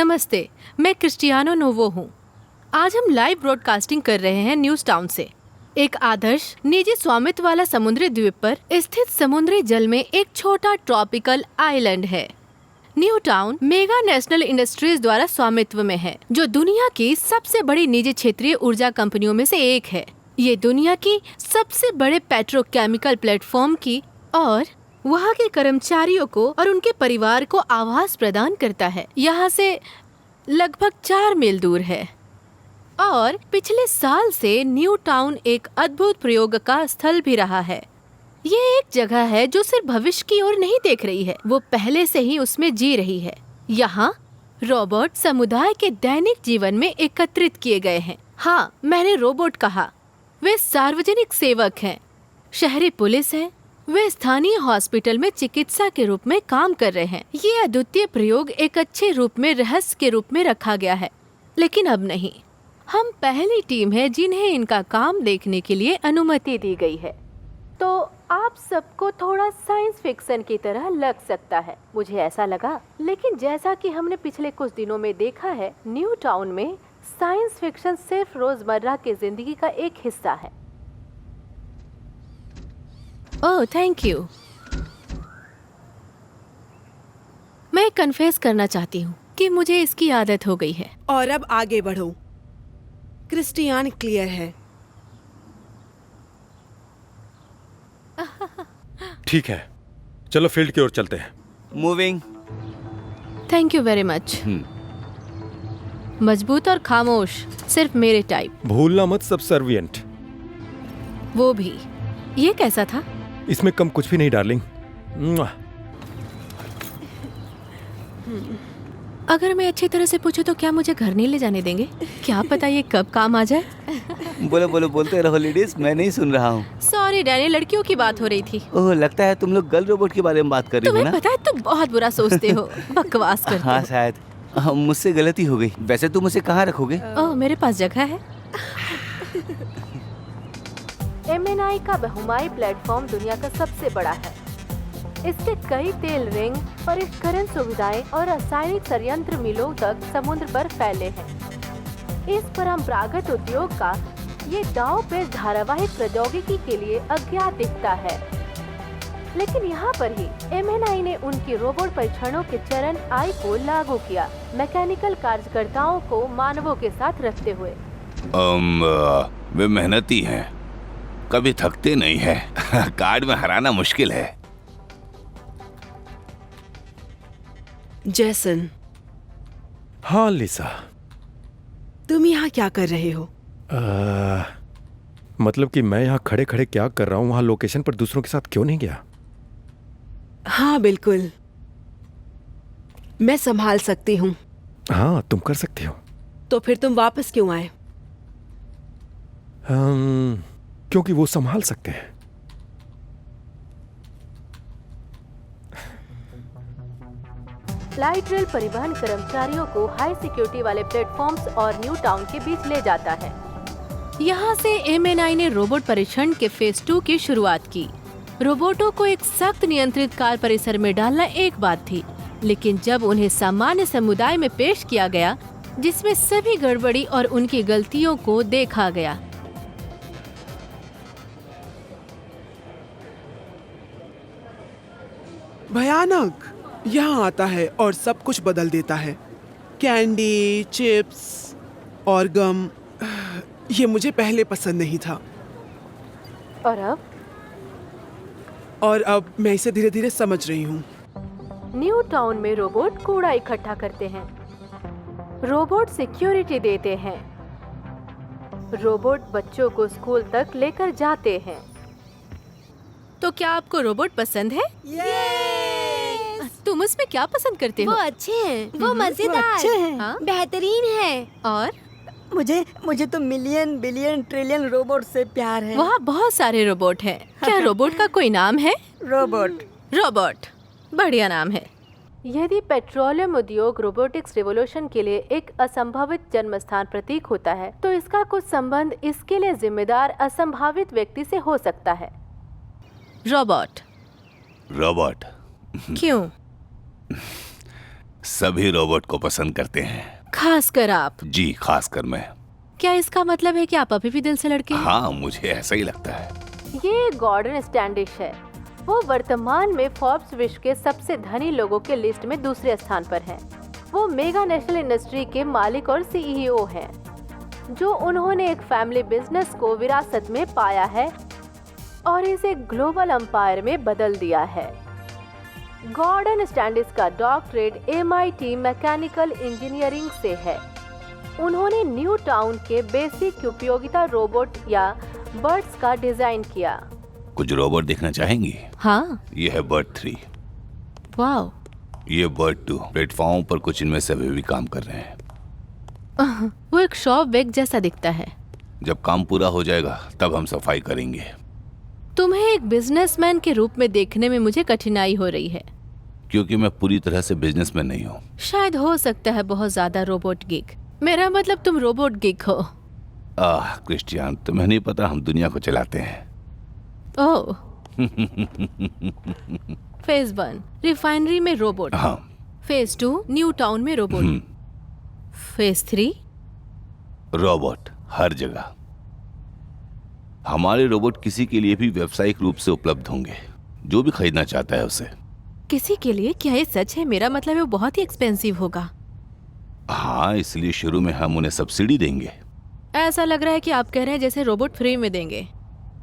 नमस्ते, मैं Cristiano novo हूँ। आज हम लाइव ब्रॉडकास्टिंग कर रहे हैं न्यूज टाउन से। एक आदर्श निजी स्वामित्व वाला समुद्री द्वीप पर स्थित समुद्री जल में एक छोटा ट्रॉपिकल आइलैंड है। New town mega national industries द्वारा स्वामित्व में है, जो दुनिया की सबसे बड़ी निजी क्षेत्रीय ऊर्जा कंपनियों में से एक है। ये दुनिया की सबसे बड़े पेट्रोकेमिकल प्लेटफॉर्म की और वहाँ के कर्मचारियों को और उनके परिवार को आवास प्रदान करता है। यहाँ से लगभग 4 मील दूर है और पिछले साल से न्यू टाउन एक अद्भुत प्रयोग का स्थल भी रहा है। ये एक जगह है जो सिर्फ भविष्य की ओर नहीं देख रही है, वो पहले से ही उसमें जी रही है। यहाँ रोबोट समुदाय के दैनिक जीवन में एकत्रित किए गए हैं। हाँ, मैंने रोबोट कहा। वे सार्वजनिक सेवक हैं, शहरी पुलिस हैं, वे स्थानीय हॉस्पिटल में चिकित्सा के रूप में काम कर रहे हैं। ये अद्वितीय प्रयोग एक अच्छे रूप में रहस्य के रूप में रखा गया है, लेकिन अब नहीं। हम पहली टीम है जिन्हें इनका काम देखने के लिए अनुमति दी गई है। तो आप सबको थोड़ा साइंस फिक्शन की तरह लग सकता है, मुझे ऐसा लगा। लेकिन जैसा कि हमने पिछले कुछ दिनों में देखा है, न्यू टाउन में साइंस फिक्शन सिर्फ रोजमर्रा की जिंदगी का एक हिस्सा है। ओह, थैंक यू। मैं कन्फेस करना चाहती हूँ कि मुझे इसकी आदत हो गई है। और अब आगे बढ़ो। क्रिस्टियान क्लियर है। ठीक है, चलो फील्ड की ओर चलते हैं। Moving. Thank you very much. मजबूत और खामोश, सिर्फ मेरे टाइप। भूलना मत सबसर्विएंट। वो भी। ये कैसा था? इसमें कम कुछ भी नहीं डार्लिंग। अगर मैं अच्छी तरह से पूछूं तो क्या मुझे घर नहीं ले जाने देंगे? क्या पता ये कब काम आ जाए। बोलो बोलो, बोलते रहो लेडीज, मैं नहीं सुन रहा हूँ। सॉरी डैनी, लड़कियों की बात हो रही थी। ओह, लगता है तुम लोग गर्ल रोबोट के बारे में बात कर रही हो तुम्हें ना? पता है, तुम बहुत बुरा सोचते हो, बकवास करते हाँ हो। शायद मुझसे गलती हो गई। वैसे तुम उसे कहाँ रखोगे? ओह, मेरे पास जगह है। MNI का बहुमाई प्लेटफॉर्म दुनिया का सबसे बड़ा है। इसके कई तेल रिंग, परिष्करण सुविधाएं और रासायनिक संयंत्र मिलों तक समुद्र पर फैले हैं। इस परंपरागत उद्योग का ये दांव पेच धारावाहिक प्रौद्योगिकी के लिए अज्ञात दिखता है, लेकिन यहाँ पर ही MNI ने उनकी रोबोट परीक्षणों के चरण I को लागू किया, मैकेनिकल कार्यकर्ताओं को मानवों के साथ रखते हुए। वे मेहनती हैं, कभी थकते नहीं हैं। कार्ड में हराना मुश्किल है। जैसन, हाँ लिसा। तुम यहाँ क्या कर रहे हो? मतलब कि मैं यहाँ खड़े खड़े क्या कर रहा हूँ, वहाँ लोकेशन पर दूसरों के साथ क्यों नहीं गया? हाँ बिल्कुल, मैं संभाल सकती हूँ। हाँ, तुम कर सकते हो। तो फिर तुम वापस क्यों आए? क्योंकि वो संभाल सकते हैं। लाइट रेल परिवहन कर्मचारियों को हाई सिक्योरिटी वाले प्लेटफॉर्म्स और न्यू टाउन के बीच ले जाता है। यहाँ से MNI ने रोबोट परीक्षण के फेज 2 की शुरुआत की। रोबोटों को एक सख्त नियंत्रित कार परिसर में डालना एक बात थी, लेकिन जब उन्हें सामान्य समुदाय में पेश किया गया, जिसमें सभी गड़बड़ी और उनकी गलतियों को देखा गया। भयानक। यहाँ आता है और सब कुछ बदल देता है। कैंडी, चिप्स और गम, ये मुझे पहले पसंद नहीं था। और अब मैं इसे धीरे धीरे समझ रही हूँ। न्यू टाउन में रोबोट कूड़ा इकट्ठा करते हैं, रोबोट सिक्योरिटी देते हैं, रोबोट बच्चों को स्कूल तक लेकर जाते हैं। तो क्या आपको रोबोट पसंद है? तुम उसमें क्या पसंद करते हो? वो अच्छे हैं, वो मजेदार, अच्छे हैं, हाँ? बेहतरीन है। और मुझे तो मिलियन बिलियन ट्रिलियन रोबोट से प्यार है। वहाँ बहुत सारे रोबोट हैं। क्या रोबोट का कोई नाम है? रोबोट, बढ़िया नाम है। यदि पेट्रोलियम उद्योग रोबोटिक्स रिवॉल्यूशन के लिए एक असंभावित जन्म स्थान प्रतीक होता है, तो इसका कुछ संबंध इसके लिए जिम्मेदार असंभावित व्यक्ति से हो सकता है। रोबोट। रोबोट। क्यों? सभी रोबोट को पसंद करते हैं। खासकर आप। जी, खासकर मैं। क्या इसका मतलब है कि आप अभी भी दिल से लड़के हैं? हाँ, मुझे ऐसा ही लगता है। ये गॉर्डन स्टैंडिश है। वो वर्तमान में फोर्ब्स विश्व के सबसे धनी लोगों के लिस्ट में दूसरे स्थान पर हैं। वो मेगा नेशनल इंडस्ट्री के मालिक और सीईओ हैं, जो उन्होंने एक फैमिली बिजनेस को विरासत में पाया है और इसे ग्लोबल एम्पायर में बदल दिया है। गॉर्डन स्टैंडिश का डॉक्टरेट MIT मैकेनिकल इंजीनियरिंग से है। उन्होंने न्यू टाउन के बेसिक उपयोगिता रोबोट या बर्ड्स का डिजाइन किया। कुछ रोबोट देखना चाहेंगी? हाँ। ये है बर्ड 3, वाओ। ये बर्ड 2। प्लेटफॉर्म पर कुछ इनमें से अभी भी काम कर रहे हैं। वो एक शॉप वेग जैसा दिखता है। जब काम पूरा हो जाएगा तब हम सफाई करेंगे। तुम्हें एक बिजनेसमैन के रूप में देखने में मुझे कठिनाई हो रही है। क्योंकि मैं पूरी तरह से बिजनेसमैन नहीं हूँ। शायद हो सकता है बहुत ज्यादा रोबोट गिग। मेरा मतलब तुम रोबोट गिग हो। क्रिस्टियान, तुम्हें नहीं पता हम दुनिया को चलाते हैं। ओह। फेज 1 रिफाइनरी में रोबोट। हाँ। फेज 2 न्यू टाउन में रोबोट। फेज 3 रोबोट हर जगह। हमारे रोबोट किसी के लिए भी व्यावसायिक रूप से उपलब्ध होंगे, जो भी खरीदना चाहता है उसे। किसी के लिए? क्या ये सच है? मेरा मतलब है वो बहुत ही एक्सपेंसिव होगा। हाँ, इसलिए शुरू में हम उन्हें सब्सिडी देंगे। ऐसा लग रहा है कि आप कह रहे हैं जैसे रोबोट फ्री में देंगे।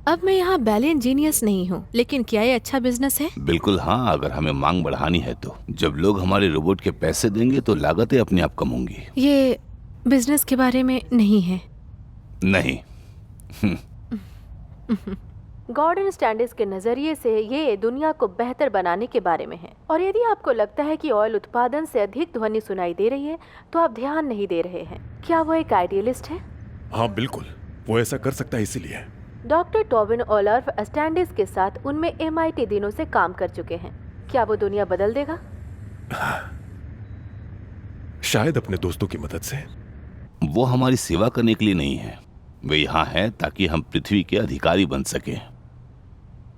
अब मैं यहाँ बैलियन जीनियस नहीं हूँ, लेकिन क्या ये अच्छा बिजनेस है? बिल्कुल हाँ, अगर हमें मांग बढ़ानी है तो। जब लोग हमारे रोबोट के पैसे देंगे तो लागतें अपने आप कम होंगी। ये बिजनेस के बारे में नहीं है। नहीं। गॉर्डन स्टैंडिश के नजरिए से ये दुनिया को बेहतर बनाने के बारे में है। और यदि आपको लगता है कि ऑयल उत्पादन से अधिक ध्वनि सुनाई दे रही है, तो आप ध्यान नहीं दे रहे हैं। क्या वो एक आइडियलिस्ट है? हाँ बिल्कुल, वो ऐसा कर सकता है इसीलिए। डॉक्टर टोबिन ओलर्फ स्टैंडिश के साथ उनमें MIT दिनों से काम कर चुके हैं। क्या वो दुनिया बदल देगा? शायद अपने दोस्तों की मदद से। वो हमारी सेवा करने के लिए नहीं है, वे यहाँ हैं ताकि हम पृथ्वी के अधिकारी बन सकें।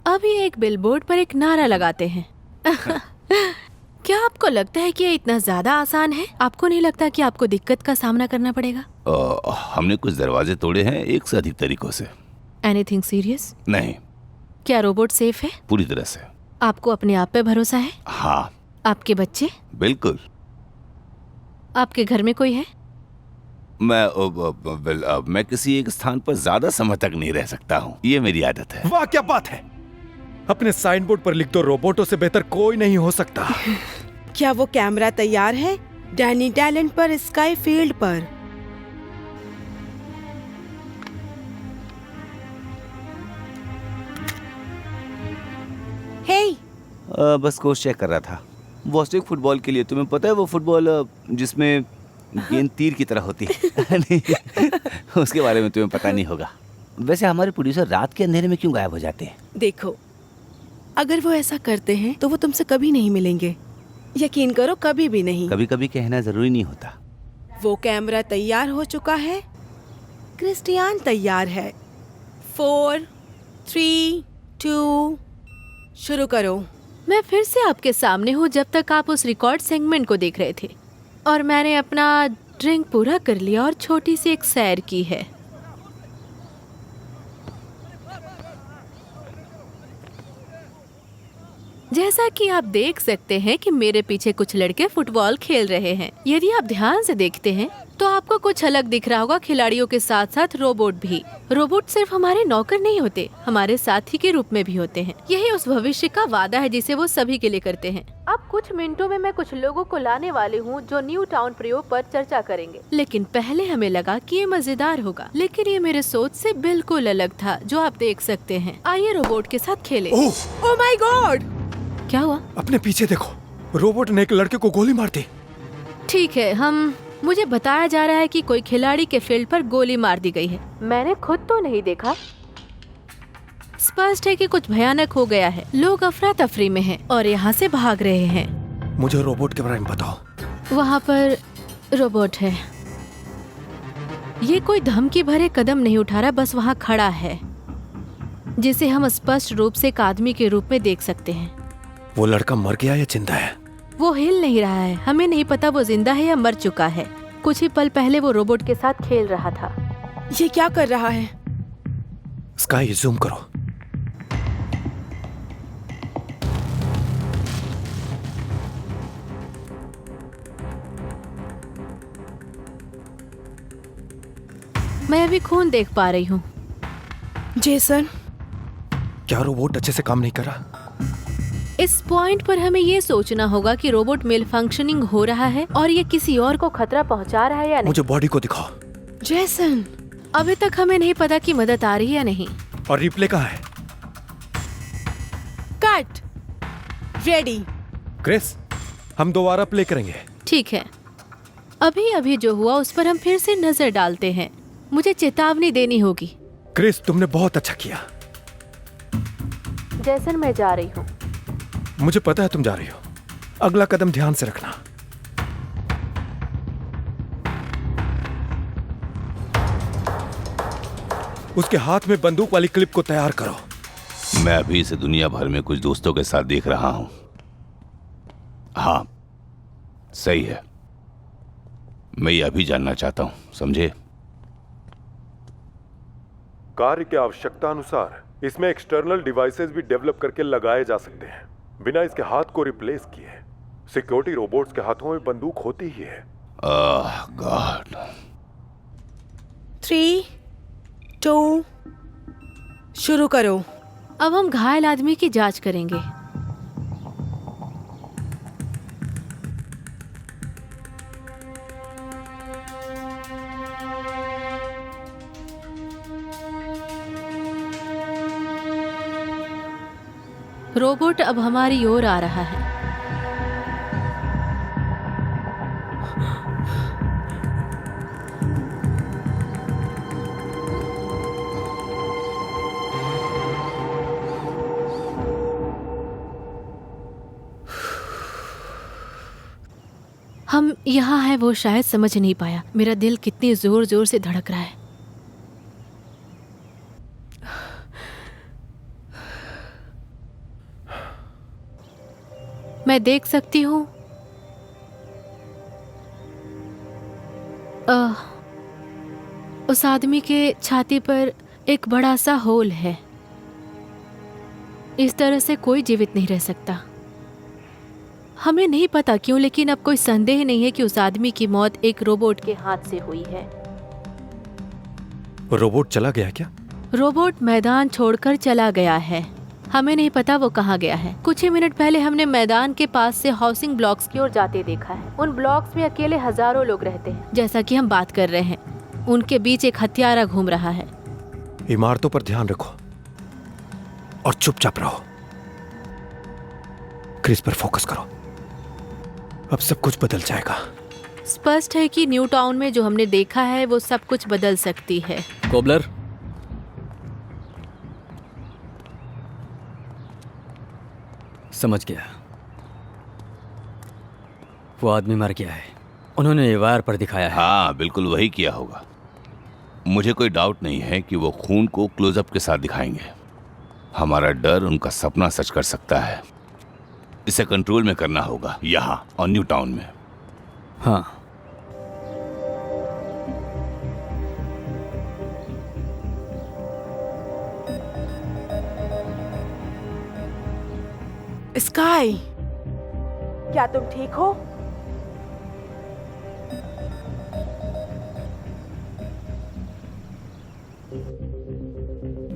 अभी एक बिलबोर्ड पर एक नारा लगाते हैं। क्या आपको लगता है कि ये इतना ज्यादा आसान है? आपको नहीं लगता कि आपको दिक्कत का सामना करना पड़ेगा? हमने कुछ दरवाजे तोड़े हैं, एक से अधिक तरीकों से। Anything serious? नहीं। क्या रोबोट सेफ है? पूरी तरह से। आपको अपने आप पे भरोसा है? हाँ। आपके बच्चे? बिल्कुल। आपके घर में कोई है? मैं किसी एक स्थान पर ज्यादा समय तक नहीं रह सकता हूँ, ये मेरी आदत है। वाह क्या बात है! अपने साइन बोर्ड पर लिख दो, रोबोटों से बेहतर कोई नहीं हो सकता। क्या वो कैमरा तैयार है? डैनी टैलेंट पर स्काई फील्ड पर। हे, बस कोच चेक कर रहा था। वॉस्टिक फुटबॉल के लिए तुम्हें पता है वो फुटबॉल जिसमें गेंद तीर की तरह होती है? नहीं, उसके बारे में तुम्हें पता नहीं होगा। वैसे हमारे प्रोड्यूसर रात के अंधेरे में क्यों गायब हो जाते हैं? देखो, अगर वो ऐसा करते हैं तो वो तुमसे कभी नहीं मिलेंगे। यकीन करो, कभी भी नहीं। कभी कभी कहना जरूरी नहीं होता। वो कैमरा तैयार हो चुका है, क्रिस्टियान तैयार है। 4, 3, 2 शुरू करो। मैं फिर से आपके सामने हूँ जब तक आप उस रिकॉर्ड सेगमेंट को देख रहे थे, और मैंने अपना ड्रिंक पूरा कर लिया और छोटी सी एक सैर की है। जैसा कि आप देख सकते हैं कि मेरे पीछे कुछ लड़के फुटबॉल खेल रहे हैं। यदि आप ध्यान से देखते हैं तो आपको कुछ अलग दिख रहा होगा। खिलाड़ियों के साथ साथ रोबोट भी। रोबोट सिर्फ हमारे नौकर नहीं होते, हमारे साथी के रूप में भी होते हैं। यही उस भविष्य का वादा है जिसे वो सभी के लिए करते हैं। अब कुछ मिनटों में मैं कुछ लोगों को लाने वाली हूँ जो न्यू टाउन प्रयोग पर चर्चा करेंगे, लेकिन पहले हमें लगा कि ये मजेदार होगा। लेकिन ये मेरे सोच से बिल्कुल अलग था, जो आप देख सकते हैं। आइए रोबोट के साथ खेले। Oh my God! क्या हुआ? अपने पीछे देखो, रोबोट ने एक लड़के को गोली मार दी। ठीक है, मुझे बताया जा रहा है कि कोई खिलाड़ी के फील्ड पर गोली मार दी गई है। मैंने खुद तो नहीं देखा। स्पष्ट है कि कुछ भयानक हो गया है। लोग अफरा तफरी में हैं और यहाँ से भाग रहे हैं। मुझे रोबोट के बारे में बताओ। वहाँ पर रोबोट है। ये कोई धमकी भरे कदम नहीं उठा रहा, बस वहाँ खड़ा है, जिसे हम स्पष्ट रूप से एक आदमी के रूप में देख सकते हैं। वो लड़का मर गया या जिंदा है? वो हिल नहीं रहा है। हमें नहीं पता वो जिंदा है या मर चुका है। कुछ ही पल पहले वो रोबोट के साथ खेल रहा था। ये क्या कर रहा है? स्काई, जूम करो। मैं अभी खून देख पा रही हूँ। जेसन, क्या रोबोट अच्छे से काम नहीं कर रहा? इस पॉइंट पर हमें ये सोचना होगा कि रोबोट मेल फंक्शनिंग हो रहा है और ये किसी और को खतरा पहुंचा रहा है या नहीं। मुझे बॉडी को दिखाओ। जेसन, अभी तक हमें नहीं पता कि मदद आ रही है या नहीं। और रिप्ले कहाँ है? Cut, ready. क्रिस, हम दोबारा प्ले करेंगे। ठीक है, अभी अभी जो हुआ उस पर हम फिर से नजर डालते हैं। मुझे चेतावनी देनी होगी। क्रिस, तुमने बहुत अच्छा किया। जैसन, मैं जा रही हूँ। मुझे पता है तुम जा रही हो। अगला कदम ध्यान से रखना। उसके हाथ में बंदूक वाली क्लिप को तैयार करो। मैं अभी से दुनिया भर में कुछ दोस्तों के साथ देख रहा हूं। हाँ, सही है। मैं ये अभी जानना चाहता हूं, समझे? कार्य की आवश्यकता अनुसार इसमें एक्सटर्नल डिवाइसेस भी डेवलप करके लगाए जा सकते हैं, बिना इसके हाथ को रिप्लेस किए। सिक्योरिटी रोबोट्स के हाथों में बंदूक होती ही है। गॉड। 3, 2, शुरू करो। अब हम घायल आदमी की जांच करेंगे। रोबोट अब हमारी ओर आ रहा है। हम यहाँ हैं, वो शायद समझ नहीं पाया। मेरा दिल कितनी जोर जोर से धड़क रहा है। मैं देख सकती हूँ उस आदमी के छाती पर एक बड़ा सा होल है। इस तरह से कोई जीवित नहीं रह सकता। हमें नहीं पता क्यों, लेकिन अब कोई संदेह नहीं है कि उस आदमी की मौत एक रोबोट के हाथ से हुई है। रोबोट चला गया क्या? रोबोट मैदान छोड़कर चला गया है। हमें नहीं पता वो कहाँ गया है। कुछ ही मिनट पहले हमने मैदान के पास से हाउसिंग ब्लॉक्स की ओर जाते देखा है। उन ब्लॉक्स में अकेले हजारों लोग रहते हैं। जैसा कि हम बात कर रहे हैं, उनके बीच एक हत्यारा घूम रहा है। इमारतों पर ध्यान रखो और चुपचाप रहो। क्रिस पर फोकस करो। अब सब कुछ बदल जाएगा। स्पष्ट है कि न्यू टाउन में जो हमने देखा है वो सब कुछ बदल सकती है। कोबलर, समझ गया। वो आदमी मर गया है। उन्होंने ये वायर पर दिखाया है। हाँ, बिल्कुल वही किया होगा। मुझे कोई डाउट नहीं है कि वो खून को क्लोजअप के साथ दिखाएंगे। हमारा डर उनका सपना सच कर सकता है। इसे कंट्रोल में करना होगा, यहाँ और न्यू टाउन में। हाँ, स्काई, क्या तुम ठीक हो?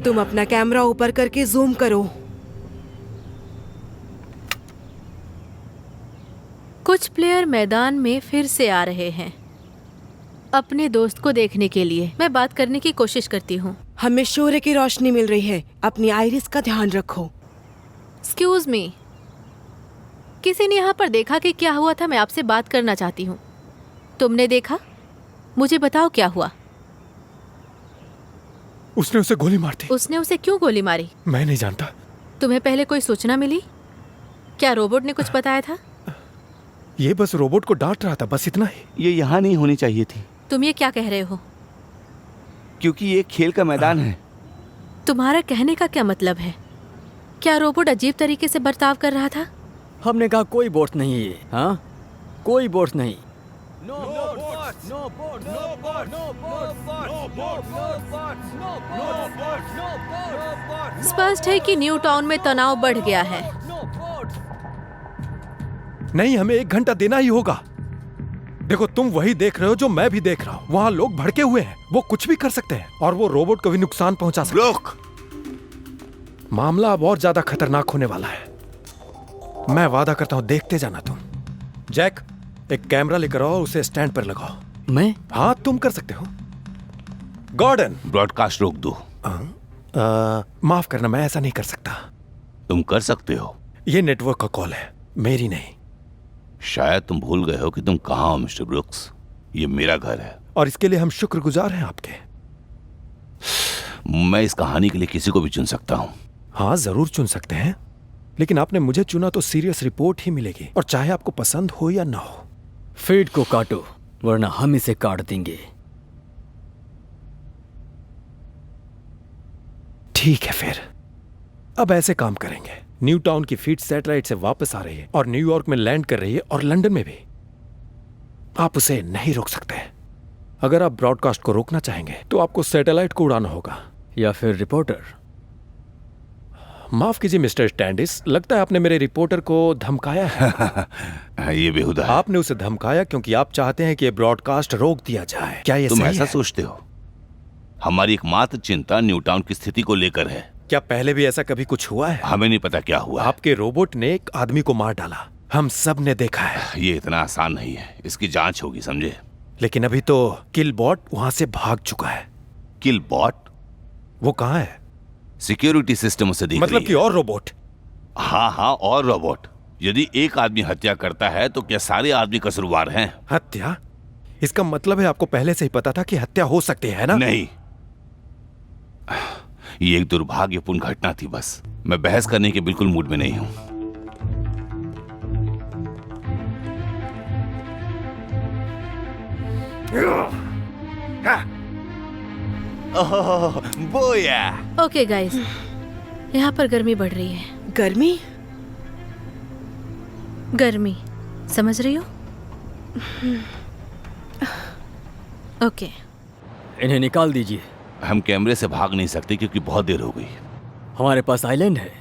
तुम अपना कैमरा ऊपर करके जूम करो। कुछ प्लेयर मैदान में फिर से आ रहे हैं अपने दोस्त को देखने के लिए। मैं बात करने की कोशिश करती हूँ। हमें सूर्य की रोशनी मिल रही है। अपनी आइरिस का ध्यान रखो। एक्सक्यूज मी, किसी ने यहाँ पर देखा कि क्या हुआ था? मैं आपसे बात करना चाहती हूँ। तुमने देखा? मुझे बताओ क्या हुआ। उसने उसे गोली मार दी। उसने उसे क्यों गोली मारी? मैं नहीं जानता। तुम्हें पहले कोई सूचना मिली? क्या रोबोट ने कुछ बताया था? ये बस रोबोट को डांट रहा था, बस इतना ही। ये यहाँ नहीं होनी चाहिए थी, तुम ये क्या कह रहे हो? क्योंकि ये खेल का मैदान है। तुम्हारा कहने का क्या मतलब है? क्या रोबोट अजीब तरीके से बर्ताव कर रहा था? हमने कहा कोई बोट्स नहीं है। हाँ, कोई बोट्स नहीं। स्पष्ट है कि न्यू टाउन में तनाव बढ़ गया है। नहीं, हमें 1 घंटा देना ही होगा। देखो, तुम वही देख रहे हो जो मैं भी देख रहा हूँ। वहाँ लोग भड़के हुए हैं, वो कुछ भी कर सकते हैं और वो रोबोट को भी नुकसान पहुंचा सकते हैं। रुक। मामला अब और ज्यादा खतरनाक होने वाला है। मैं वादा करता हूँ, देखते जाना तुम। जैक, एक कैमरा लेकर आओ और उसे स्टैंड पर लगाओ। मैं? हाँ, तुम कर सकते हो। गॉर्डन, ब्रॉडकास्ट रोक दो। माफ करना, मैं ऐसा नहीं कर सकता। तुम कर सकते हो। ये नेटवर्क का कॉल है, मेरी नहीं। शायद तुम भूल गए हो कि तुम कहाँ हो मिस्टर ब्रुक्स। ये मेरा घर है और इसके लिए हम शुक्रगुजार हैं आपके। मैं इस कहानी के लिए किसी को भी चुन सकता हूँ। हाँ, जरूर चुन सकते हैं, लेकिन आपने मुझे चुना तो सीरियस रिपोर्ट ही मिलेगी, और चाहे आपको पसंद हो या ना हो। फीड को काटो, वरना हम इसे काट देंगे। ठीक है, फिर अब ऐसे काम करेंगे। न्यू टाउन की फीड सैटेलाइट से वापस आ रही है और न्यूयॉर्क में लैंड कर रही है और लंदन में भी। आप उसे नहीं रोक सकते। अगर आप ब्रॉडकास्ट को रोकना चाहेंगे तो आपको सैटेलाइट को उड़ाना होगा। या फिर रिपोर्टर। माफ कीजिए मिस्टर स्टैंडिस, लगता है आपने मेरे रिपोर्टर को धमकाया है। ये बेहुदा है। आपने उसे धमकाया क्योंकि आप चाहते हैं कि ये ब्रॉडकास्ट रोक दिया जाए। क्या ये तुम सही ऐसा है? सोचते हो? हमारी एकमात्र चिंता न्यू टाउन की स्थिति को लेकर है। क्या पहले भी ऐसा कभी कुछ हुआ है? हमें नहीं पता क्या हुआ है। आपके रोबोट ने एक आदमी को मार डाला, हम सब ने देखा है। ये इतना आसान नहीं है, इसकी जांच होगी, समझे? लेकिन अभी तो किलबॉट वहां से भाग चुका है। किल बॉट? वो कहाँ है? सिक्योरिटी सिस्टम उसे देख मतलब रही कि है। और रोबोट? हाँ हाँ, और रोबोट। यदि एक आदमी हत्या करता है तो क्या सारे आदमी कसूरवार हैं? हत्या? इसका मतलब है आपको पहले से ही पता था कि हत्या हो सकती है ना? नहीं, ये एक दुर्भाग्यपूर्ण घटना थी बस। मैं बहस करने के बिल्कुल मूड में नहीं हूं। ओह, बोया। ओके गाइस, यहाँ पर गर्मी बढ़ रही है। गर्मी? गर्मी, समझ रही हो? ओके। इन्हें निकाल दीजिए। हम कैमरे से भाग नहीं सकते क्योंकि बहुत देर हो गई। हमारे पास आइलैंड है।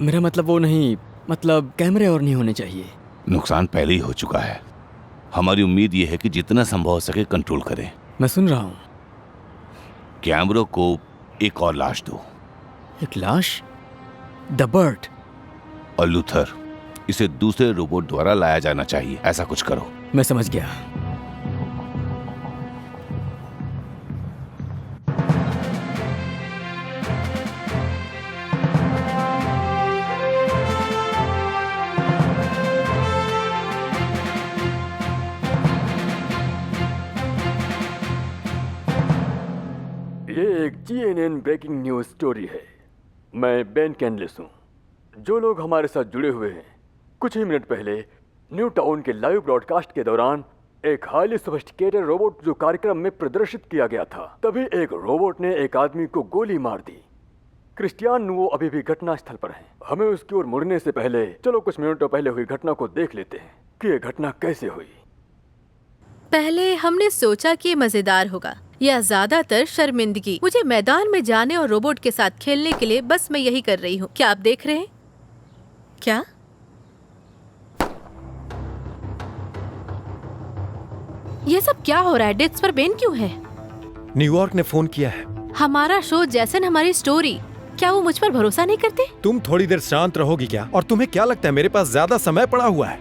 मेरा मतलब वो नहीं, मतलब कैमरे और नहीं होने चाहिए। नुकसान पहले ही हो चुका है। हमारी उम्मीद यह है कि जितना संभव हो सके कंट्रोल करें। मैं सुन रहा हूँ। कैमरों को एक और लाश दो। एक लाश? The bird? और लूथर, इसे दूसरे रोबोट द्वारा लाया जाना चाहिए। ऐसा कुछ करो। मैं समझ गया। ये एक CNN ब्रेकिंग न्यूज स्टोरी है। मैं बेन कैनलेस हूँ। जो लोग हमारे साथ जुड़े हुए हैं, कुछ ही मिनट पहले न्यू टाउन के लाइव ब्रॉडकास्ट के दौरान एक हाईली सोफिस्टिकेटेड रोबोट जो कार्यक्रम में प्रदर्शित किया गया था, तभी एक रोबोट ने एक आदमी को गोली मार दी। क्रिस्टियान नुवो अभी भी घटनास्थल पर हैं। हमें उसकी ओर मुड़ने से पहले चलो कुछ मिनटों पहले हुई घटना को देख लेते हैं कि यह घटना कैसे हुई। पहले हमने सोचा कि ये मजेदार होगा या ज्यादातर शर्मिंदगी। मुझे मैदान में जाने और रोबोट के साथ खेलने के लिए बस मैं यही कर रही हूँ। क्या आप देख रहे हैं? क्या? ये सब क्या हो रहा है? डेस्क पर बेन क्यों है? न्यूयॉर्क ने फोन किया है। हमारा शो जैसन हमारी स्टोरी, क्या वो मुझ पर भरोसा नहीं करते? तुम थोड़ी देर शांत रहोगी क्या? और तुम्हें क्या लगता है मेरे पास ज्यादा समय पड़ा हुआ है?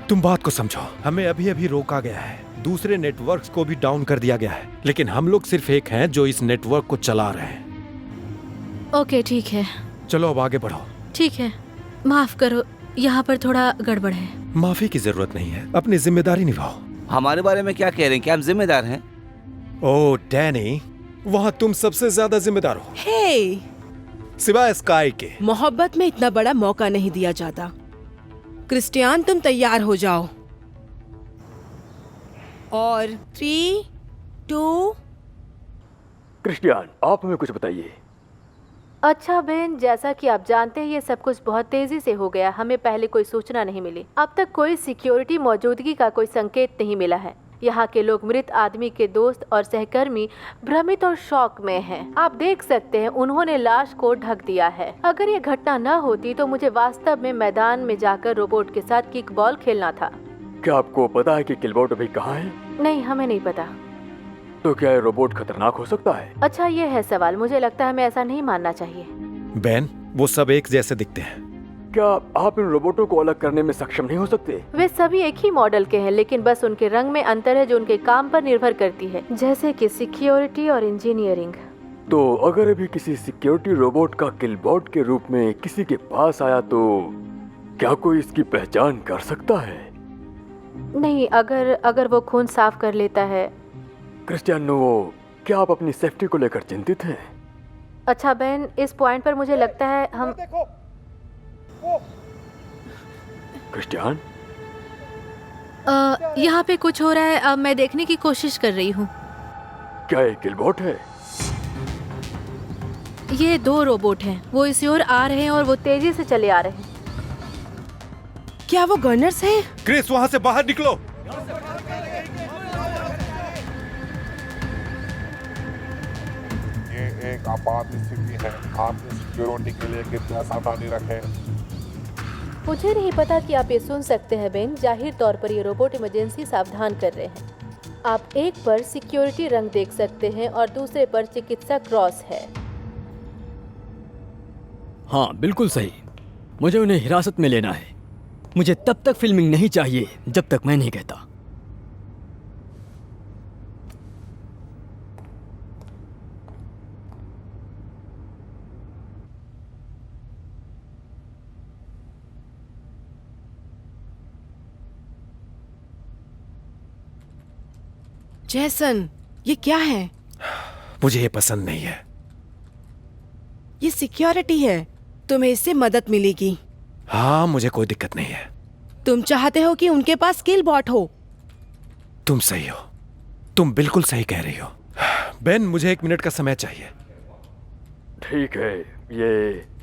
तुम बात को समझो। हमें अभी अभी रोका गया है, दूसरे नेटवर्क्स को भी डाउन कर दिया गया है, लेकिन हम लोग सिर्फ एक हैं जो इस नेटवर्क को चला रहे हैं। ओके, ठीक है। चलो अब आगे बढ़ो। ठीक है, माफ करो, यहाँ पर थोड़ा गड़बड़ है। माफी की जरूरत नहीं है, अपनी जिम्मेदारी निभाओ। हमारे बारे में क्या कह रहे हैं? क्या हम जिम्मेदार हैं? ओह डैनी, वहाँ तुम सबसे ज्यादा जिम्मेदार हो, हे, सिवाय स्काई के। मोहब्बत में इतना बड़ा मौका नहीं दिया जाता। क्रिस्टियान, तुम तैयार हो जाओ। और 3, 2। क्रिस्टियान, आप हमें कुछ बताइए। अच्छा बहन, जैसा कि आप जानते हैं ये सब कुछ बहुत तेजी से हो गया। हमें पहले कोई सूचना नहीं मिली। अब तक कोई सिक्योरिटी मौजूदगी का कोई संकेत नहीं मिला है। यहाँ के लोग मृत आदमी के दोस्त और सहकर्मी भ्रमित और शॉक में हैं। आप देख सकते हैं उन्होंने लाश को ढक दिया है। अगर ये घटना न होती तो मुझे वास्तव में मैदान में जाकर रोबोट के साथ किकबॉल खेलना था। क्या आपको पता है कि किलबॉट अभी कहाँ है? नहीं, हमें नहीं पता। तो क्या ये रोबोट खतरनाक हो सकता है? अच्छा, ये है सवाल। मुझे लगता है हमें ऐसा नहीं मानना चाहिए। बेन, वो सब एक जैसे दिखते हैं। क्या आप इन रोबोटों को अलग करने में सक्षम नहीं हो सकते? वे सभी एक ही मॉडल के हैं, लेकिन बस उनके रंग में अंतर है जो उनके काम पर निर्भर करती है, जैसे कि सिक्योरिटी और इंजीनियरिंग। तो अगर अभी किसी सिक्योरिटी रोबोट का किलबॉट के रूप में किसी के पास आया तो क्या कोई इसकी पहचान कर सकता है? नहीं, अगर वो खून साफ कर लेता है। क्रिस्टियानो, क्या आप अपनी सेफ्टी को लेकर चिंतित हैं? अच्छा बहन, इस पॉइंट पर मुझे लगता है हम क्रिस्टियान, यहाँ पे कुछ हो रहा है। अब मैं देखने की कोशिश कर रही हूँ। क्या ये किलबॉट है? ये 2 रोबोट हैं। वो इस ओर आ रहे हैं और वो तेजी से चले आ रहे हैं। क्या वो गनर्स हैं? क्रिस, वहां से बाहर निकलो। ये एक आपात स्थिति है। आपने सिक्योरिटी के लिए कितना सावधानी रखें? मुझे नहीं पता कि आप ये सुन सकते हैं बेन। जाहिर तौर पर ये रोबोट इमरजेंसी सावधान कर रहे हैं। आप एक पर सिक्योरिटी रंग देख सकते हैं और दूसरे पर चिकित्सा क्रॉस है। हाँ, बिल्कुल सही। मुझे उन्हें हिरासत में लेना है। मुझे तब तक फिल्मिंग नहीं चाहिए जब तक मैं नहीं कहता। जैसन, ये क्या है? मुझे ये पसंद नहीं है। ये सिक्योरिटी है। तुम्हें इससे मदद मिलेगी। हाँ, मुझे कोई दिक्कत नहीं है। तुम चाहते हो कि उनके पास किल बॉट हो। तुम सही हो। तुम बिल्कुल सही कह रही हो। बेन, मुझे 1 मिनट का समय चाहिए। ठीक है, ये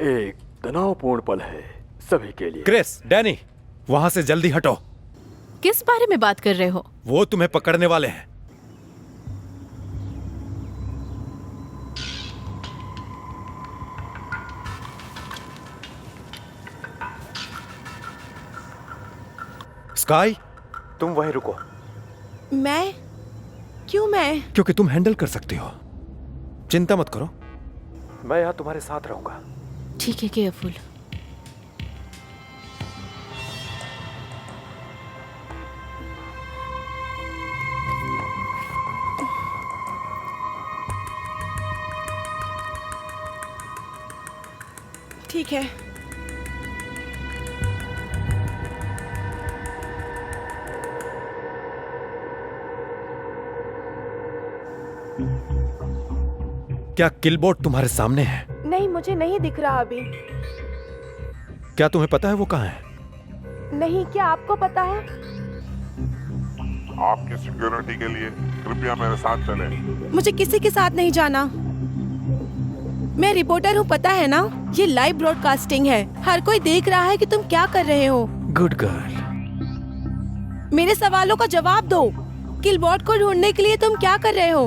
एक तनावपूर्ण पल है सभी के लिए। क्रिस, डैनी, वहां से जल्दी हटो। किस बारे में बात कर रहे हो? वो तुम्हें पकड़ने वाले हैं। स्काई, तुम वहीं रुको। मैं? क्यों मैं? क्योंकि तुम हैंडल कर सकती हो। चिंता मत करो। मैं यहाँ तुम्हारे साथ रहूंगा। ठीक है, केयरफुल। ठीक है। क्या किलबोर्ड तुम्हारे सामने है? नहीं, मुझे नहीं दिख रहा अभी। क्या तुम्हें पता है वो कहाँ है? नहीं, क्या आपको पता है? आपकी सिक्योरिटी के लिए कृपया मेरे साथ चलें। मुझे किसी के साथ नहीं जाना। मैं रिपोर्टर हूँ, पता है ना? ये लाइव ब्रॉडकास्टिंग है। हर कोई देख रहा है कि तुम क्या कर रहे हो। Good girl. मेरे सवालों का जवाब दो। किलबॉट को ढूंढने के लिए तुम क्या कर रहे हो?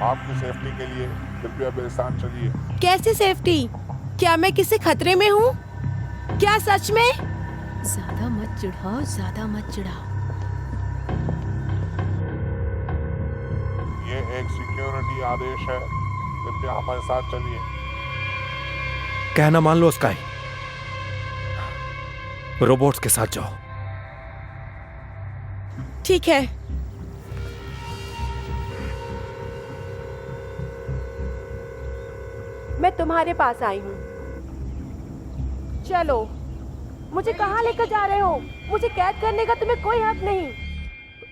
आपकी सेफ्टी के लिए कृपया मेरे साथ चलिए। कैसी सेफ्टी? क्या मैं किसी खतरे में हूँ? क्या सच में? ज्यादा मत चिढ़ाओ, ज्यादा मत चिढ़ाओ। ये एक सिक्योरिटी आदेश है। कृपया हमारे साथ चलिए। कहना मान लो स्काई। रोबोट्स के साथ जाओ। ठीक है। मैं तुम्हारे पास आई हूँ। चलो। मुझे कहाँ लेकर जा रहे हो? मुझे कैद करने का तुम्हें कोई हक नहीं।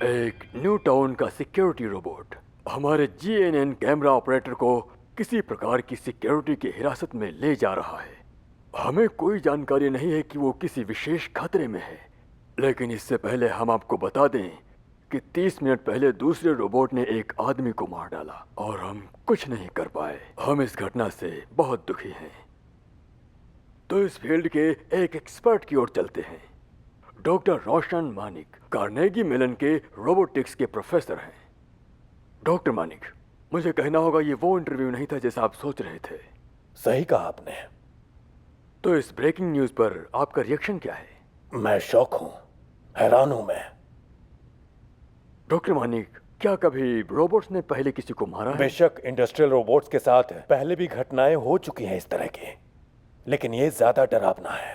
एक न्यू टाउन का सिक्योरिटी रोबोट हमारे जीएनएन कैमरा ऑपरेटर को किसी प्रकार की सिक्योरिटी की हिरासत में ले जा रहा है। हमें कोई जानकारी नहीं है कि वो किसी विशेष खतरे में है, लेकिन इससे पहले हम आपको बता दें कि 30 मिनट पहले दूसरे रोबोट ने एक आदमी को मार डाला और हम कुछ नहीं कर पाए। हम इस घटना से बहुत दुखी हैं। तो इस फील्ड के एक एक्सपर्ट की ओर चलते हैं। डॉक्टर रोशन मानिक कार्नेगी मेलन के रोबोटिक्स के प्रोफेसर हैं। डॉक्टर मानिक, मुझे कहना होगा ये वो इंटरव्यू नहीं था जैसा आप सोच रहे थे। सही कहा आपने। तो इस ब्रेकिंग न्यूज पर आपका रिएक्शन क्या है? मैं शॉक हूँ, हैरान हूँ मैं। डॉक्टर मानिक, क्या कभी रोबोट्स ने पहले किसी को मारा है? बेशक इंडस्ट्रियल रोबोट्स के साथ पहले भी घटनाएं हो चुकी हैं इस तरह की, लेकिन ये ज्यादा डरावना है।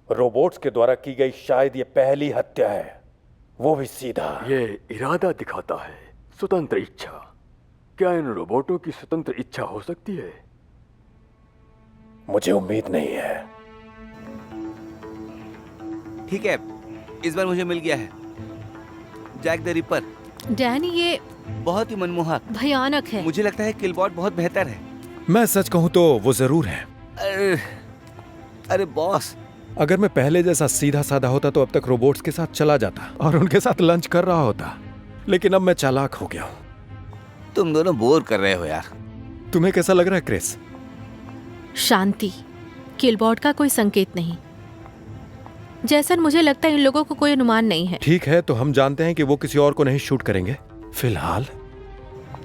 रोबोट्स के द्वारा की गई शायद ये पहली हत्या है, वो भी सीधा। ये इरादा दिखाता है, स्वतंत्र इच्छा। क्या इन रोबोटों की स्वतंत्र इच्छा हो सकती है? मुझे उम्मीद नहीं है। ठीक है, इस बार मुझे मिल गया है जैक द रिपर। डैनी, ये बहुत ही मनमोहक, भयानक है। मुझे लगता है किलबॉट बहुत बेहतर है। मैं सच कहूं तो वो जरूर है। अरे बॉस, अगर मैं पहले जैसा सीधा साधा होता तो अब तक रोबोट्स के साथ चला जाता और उनके साथ लंच कर रहा होता, लेकिन अब मैं चालाक हो गया हूं। तुम दोनों बोर कर रहे हो यार। तुम्हें कैसा लग रहा है क्रिस? शांति। किलबॉट का कोई संकेत नहीं। जैसन मुझे लगता है इन लोगों को कोई अनुमान नहीं है। ठीक है, तो हम जानते हैं कि वो किसी और को नहीं शूट करेंगे। फिलहाल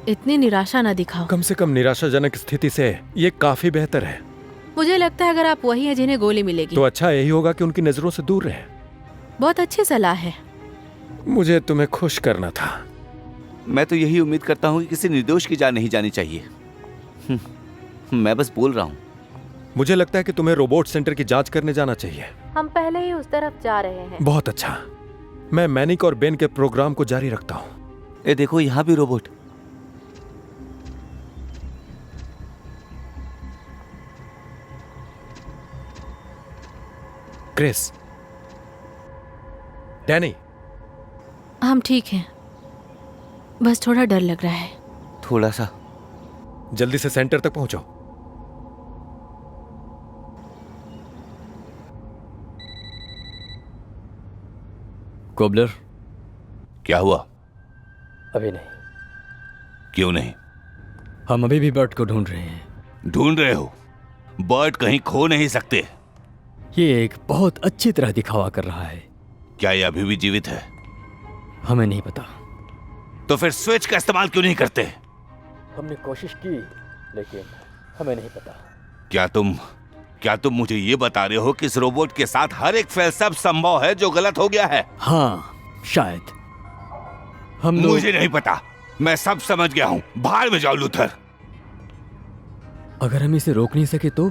इतनी निराशा ना दिखाओ। कम से कम निराशाजनक स्थिति से ये काफी बेहतर है। मुझे लगता है अगर आप वही हैं जिन्हें गोली मिलेगी तो अच्छा यही होगा कि उनकी नजरों से दूर रहे। बहुत अच्छी सलाह है। मुझे तुम्हें खुश करना था। मैं तो यही उम्मीद करता हूँ कि किसी निर्दोष की जान नहीं जानी चाहिए। मैं बस बोल रहा हूँ। मुझे लगता है कि तुम्हें रोबोट सेंटर की जांच करने जाना चाहिए। हम पहले ही उस तरफ जा रहे हैं। बहुत अच्छा। मैं मैनिक और बेन के प्रोग्राम को जारी रखता हूँ। ए देखो, यहाँ भी रोबोट। क्रिस, डैनी, हम ठीक हैं, बस थोड़ा डर लग रहा है। थोड़ा सा। जल्दी से सेंटर तक पहुंचो। कोबलर, क्या हुआ? अभी नहीं। क्यों नहीं? हम अभी भी बर्ट को ढूंढ रहे हैं। ढूंढ रहे हो? बर्ट कहीं खो नहीं सकते। ये एक बहुत अच्छी तरह दिखावा कर रहा है। क्या ये अभी भी जीवित है? हमें नहीं पता। तो फिर स्विच का इस्तेमाल क्यों नहीं करते? हमने कोशिश की, लेकिन हमें नहीं पता। क्या तुम मुझे ये बता रहे हो कि इस रोबोट के साथ हर एक फेल सब संभव है जो गलत हो गया है? हाँ, शायद। हम लोग... मुझे नहीं पता, मैं सब समझ गया हूं। बाहर में जाओ लूथर। अगर हम इसे रोक नहीं सके तो?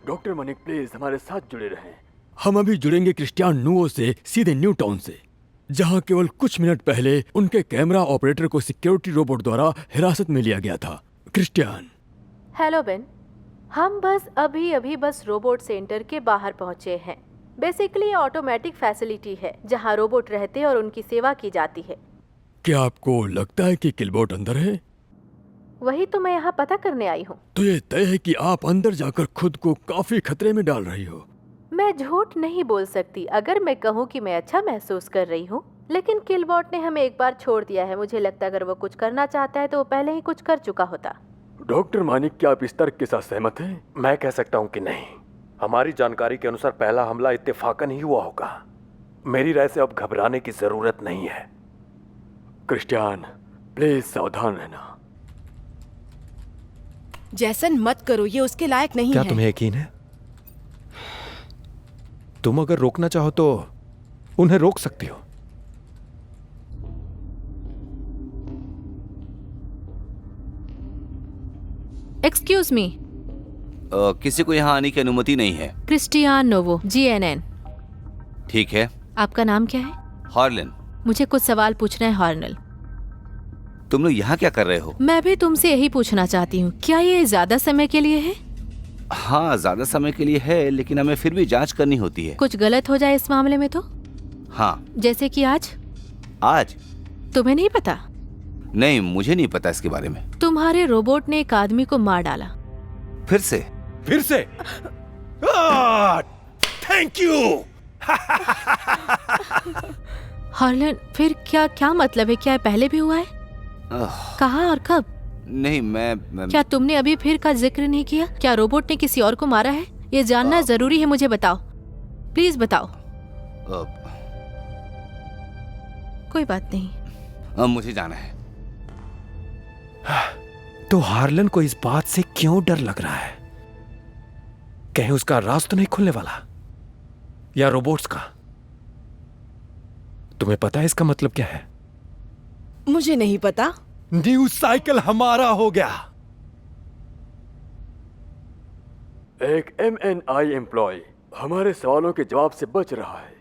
डॉक्टर मनिक, प्लीज हमारे साथ जुड़े रहें। हम अभी जुड़ेंगे क्रिस्टियान नुओ से सीधे न्यू टाउन से, जहां केवल कुछ मिनट पहले उनके कैमरा ऑपरेटर को सिक्योरिटी रोबोट द्वारा हिरासत में लिया गया था। क्रिस्टियान। हेलो बेन, हम बस अभी बस रोबोट सेंटर के बाहर पहुंचे हैं। बेसिकली ऑटोमेटिक फैसिलिटी है जहां रोबोट रहते और उनकी सेवा की जाती है। क्या आपको लगता है कि किलबॉट अंदर है? वही तो मैं यहाँ पता करने आई हूँ। तो ये तय है कि आप अंदर जाकर खुद को काफी खतरे में डाल रही हो। मैं झूठ नहीं बोल सकती अगर मैं कहूँ कि मैं अच्छा महसूस कर रही हूँ, लेकिन किलबॉट ने हमें एक बार छोड़ दिया है। मुझे लगता है अगर वो कुछ करना चाहता है तो वो पहले ही कुछ कर चुका होता। डॉक्टर मानिक, क्या आप इस तर्क के साथ सहमत हैं? मैं कह सकता हूँ कि नहीं। हमारी जानकारी के अनुसार पहला हमला इत्तेफाकन ही हुआ होगा। मेरी राय से अब घबराने की जरूरत नहीं है। क्रिस्टियान, प्लीज सावधान रहना। जैसन मत करो, ये उसके लायक नहीं क्या है। तुम्हें यकीन है? तुम अगर रोकना चाहो तो उन्हें रोक सकती हो। Excuse me. किसी को यहाँ आने की अनुमति नहीं है। Christiane Novo, GNN। ठीक है। आपका नाम क्या है? हॉर्लन। मुझे कुछ सवाल पूछना है हॉर्नल। तुम लोग यहाँ क्या कर रहे हो? मैं भी तुमसे यही पूछना चाहती हूँ, क्या ये ज्यादा समय के लिए है? हाँ, ज्यादा समय के लिए है, लेकिन हमें फिर भी जांच करनी होती है। कुछ गलत हो जाए इस मामले में तो? हाँ। जैसे कि आज? आज? तुम्हें नहीं पता? नहीं, मुझे नहीं पता इसके बारे में। तुम्हारे रोबोट ने एक आदमी को मार डाला। फिर से? Thank you. हार्लन, फिर क्या क्या मतलब है? क्या ये पहले भी हुआ है? कहाँ और कब? नहीं, मैं क्या तुमने अभी फिर का जिक्र नहीं किया? क्या रोबोट ने किसी और को मारा है? ये जानना जरूरी है, मुझे बताओ, प्लीज बताओ। कोई बात नहीं, मुझे जाना है। तो हार्लन को इस बात से क्यों डर लग रहा है? कहीं उसका राज तो नहीं खुलने वाला, या रोबोट्स का? तुम्हें पता है इसका मतलब क्या है? मुझे नहीं पता। न्यूज साइकिल हमारा हो गया। एक MNI एम्प्लॉय हमारे सवालों के जवाब से बच रहा है।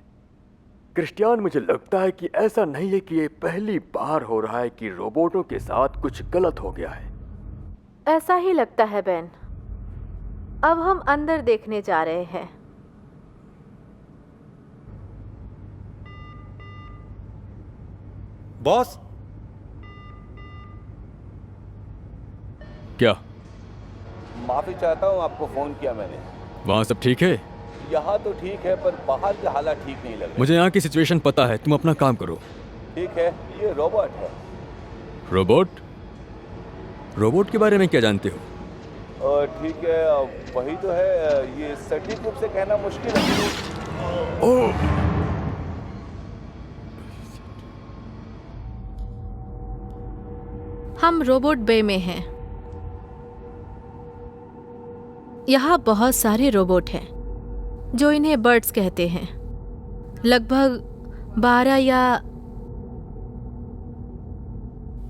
क्रिस्टियान, मुझे लगता है कि ऐसा नहीं है कि ये पहली बार हो रहा है कि रोबोटों के साथ कुछ गलत हो गया है। ऐसा ही लगता है बेन। अब हम अंदर देखने जा रहे हैं। बॉस, क्या? माफी चाहता हूँ, आपको फोन किया मैंने। वहाँ सब ठीक है? यहाँ तो ठीक है, पर बाहर के हालात ठीक नहीं लग रहे। मुझे यहाँ की सिचुएशन पता है, तुम अपना काम करो। ठीक है, ये रोबोट है। रोबोट? रोबोट के बारे में क्या जानते हो? ठीक है, वही तो है। ये सटीक रूप से कहना मुश्किल है। ओह, हम रोबोट बे में हैं। यहाँ बहुत सारे रोबोट हैं, जो इन्हें बर्ड्स कहते हैं। लगभग 12 या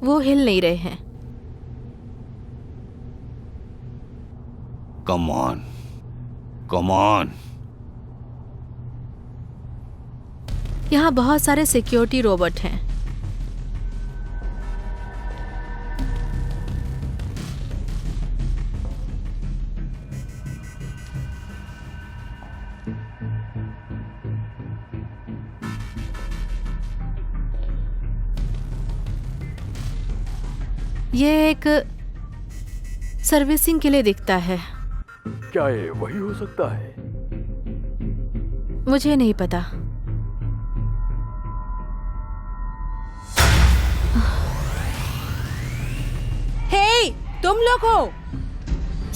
वो हिल नहीं रहे हैं। Come on, come on. यहाँ बहुत सारे सिक्योरिटी रोबोट हैं। ये एक सर्विसिंग के लिए दिखता है। क्या ये वही हो सकता है? मुझे नहीं पता। हे, तुम लोग हो?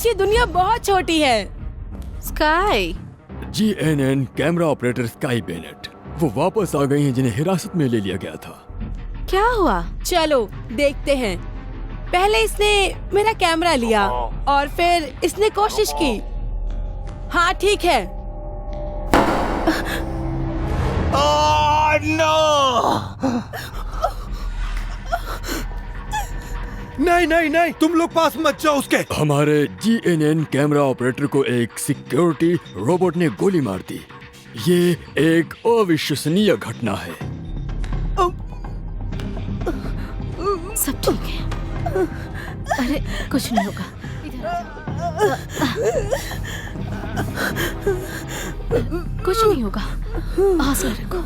ये दुनिया बहुत छोटी है। Sky, GNN camera operator sky Bennett, वो वापस आ गई हैं जिन्हें हिरासत में ले लिया गया था। क्या हुआ? चलो देखते हैं। पहले इसने मेरा कैमरा लिया और फिर इसने कोशिश की। हाँ ठीक है। नहीं नहीं नहीं, तुम लोग पास मत जाओ उसके। हमारे GNN कैमरा ऑपरेटर को एक सिक्योरिटी रोबोट ने गोली मार दी। ये एक अविश्वसनीय घटना है। सब ठीक है। अरे कुछ नहीं होगा। कुछ नहीं होगा, हौसला रखो।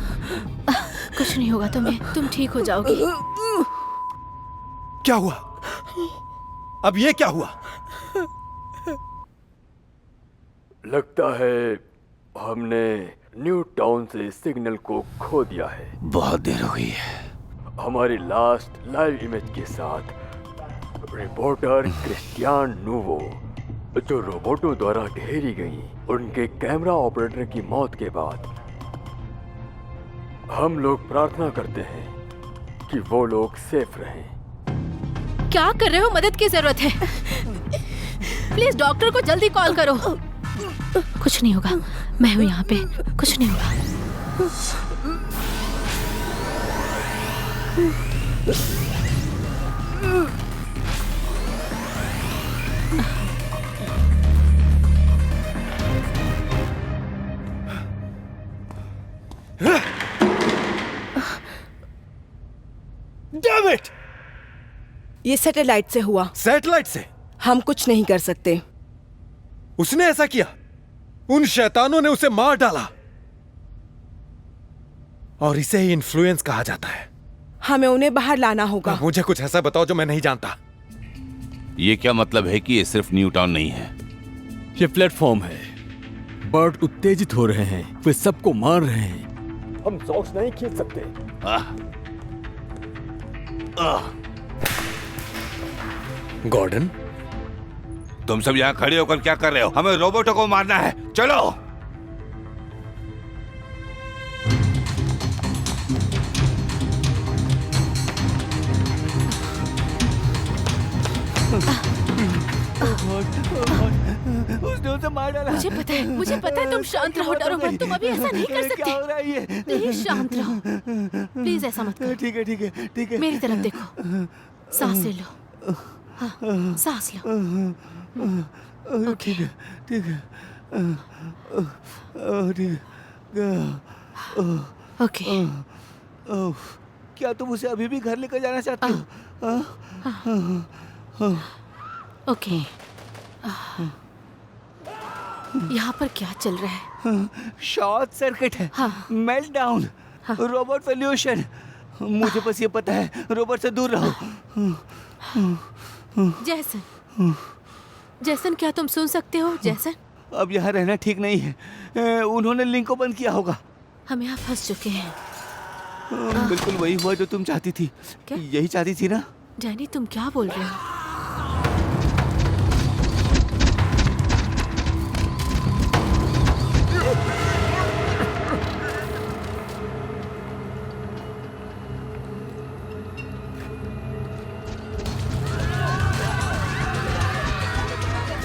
कुछ नहीं होगा तुम्हें, तुम ठीक हो जाओगी। क्या हुआ? अब ये क्या हुआ? लगता है हमने न्यू टाउन से सिग्नल को खो दिया है। बहुत देर हो गई है। हमारी लास्ट लाइव इमेज के साथ रिपोर्टर क्रिस्टियान नूवो, जो रोबोटों द्वारा घेरी गई, उनके कैमरा ऑपरेटर की मौत के बाद हम लोग प्रार्थना करते हैं कि वो लोग सेफ रहें। क्या कर रहे हो? मदद की जरूरत है। प्लीज डॉक्टर को जल्दी कॉल करो। कुछ नहीं होगा, मैं हूँ यहाँ पे। कुछ नहीं होगा। Damn it! ये सैटेलाइट से हुआ। सैटेलाइट से? हम कुछ नहीं कर सकते। उसने ऐसा किया? उन शैतानों ने उसे मार डाला। और इसे ही इन्फ्लुएंस कहा जाता है। हमें उन्हें बाहर लाना होगा। मुझे कुछ ऐसा बताओ जो मैं नहीं जानता। ये क्या मतलब है कि ये सिर्फ न्यू टाउन नहीं है? ये प्लेटफॉर्म है बर्ड उत्तेजित हो रहे हैं, वे सबको मार रहे हैं। हम सॉक्स नहीं खींच सकते। गॉर्डन, तुम सब यहाँ खड़े होकर क्या कर रहे हो? हमें रोबोटों को मारना है, चलो। उसने उसे मार डाला। मुझे पता है तुम शांत रहो, डरो मत, तुम अभी ऐसा नहीं कर सकते। क्या हो रहा है ये? प्लीज शांत रहो, प्लीज ऐसा मत करो। ठीक है, ठीक है, ठीक है। मेरी तरफ देखो, सांसें लो, हाँ, सांस लो। ठीक है, ठीक है, ठीक है। ओके, क्या तुम उसे अभी भी घर लेकर जाना चाहते हो? ओके। यहाँ पर क्या चल रहा है? शॉर्ट सर्किट है, हाँ। Melt down, robot solution. मुझे बस ये पता है, रोबोट से दूर रहो। जैसन, क्या तुम सुन सकते हो जैसन? अब यहाँ रहना ठीक नहीं है। उन्होंने लिंक को बंद किया होगा। हम यहाँ फंस चुके हैं। बिल्कुल वही हुआ जो तुम चाहती थी। क्या? यही चाहती थी ना? डैनी, तुम क्या बोल रहे हो?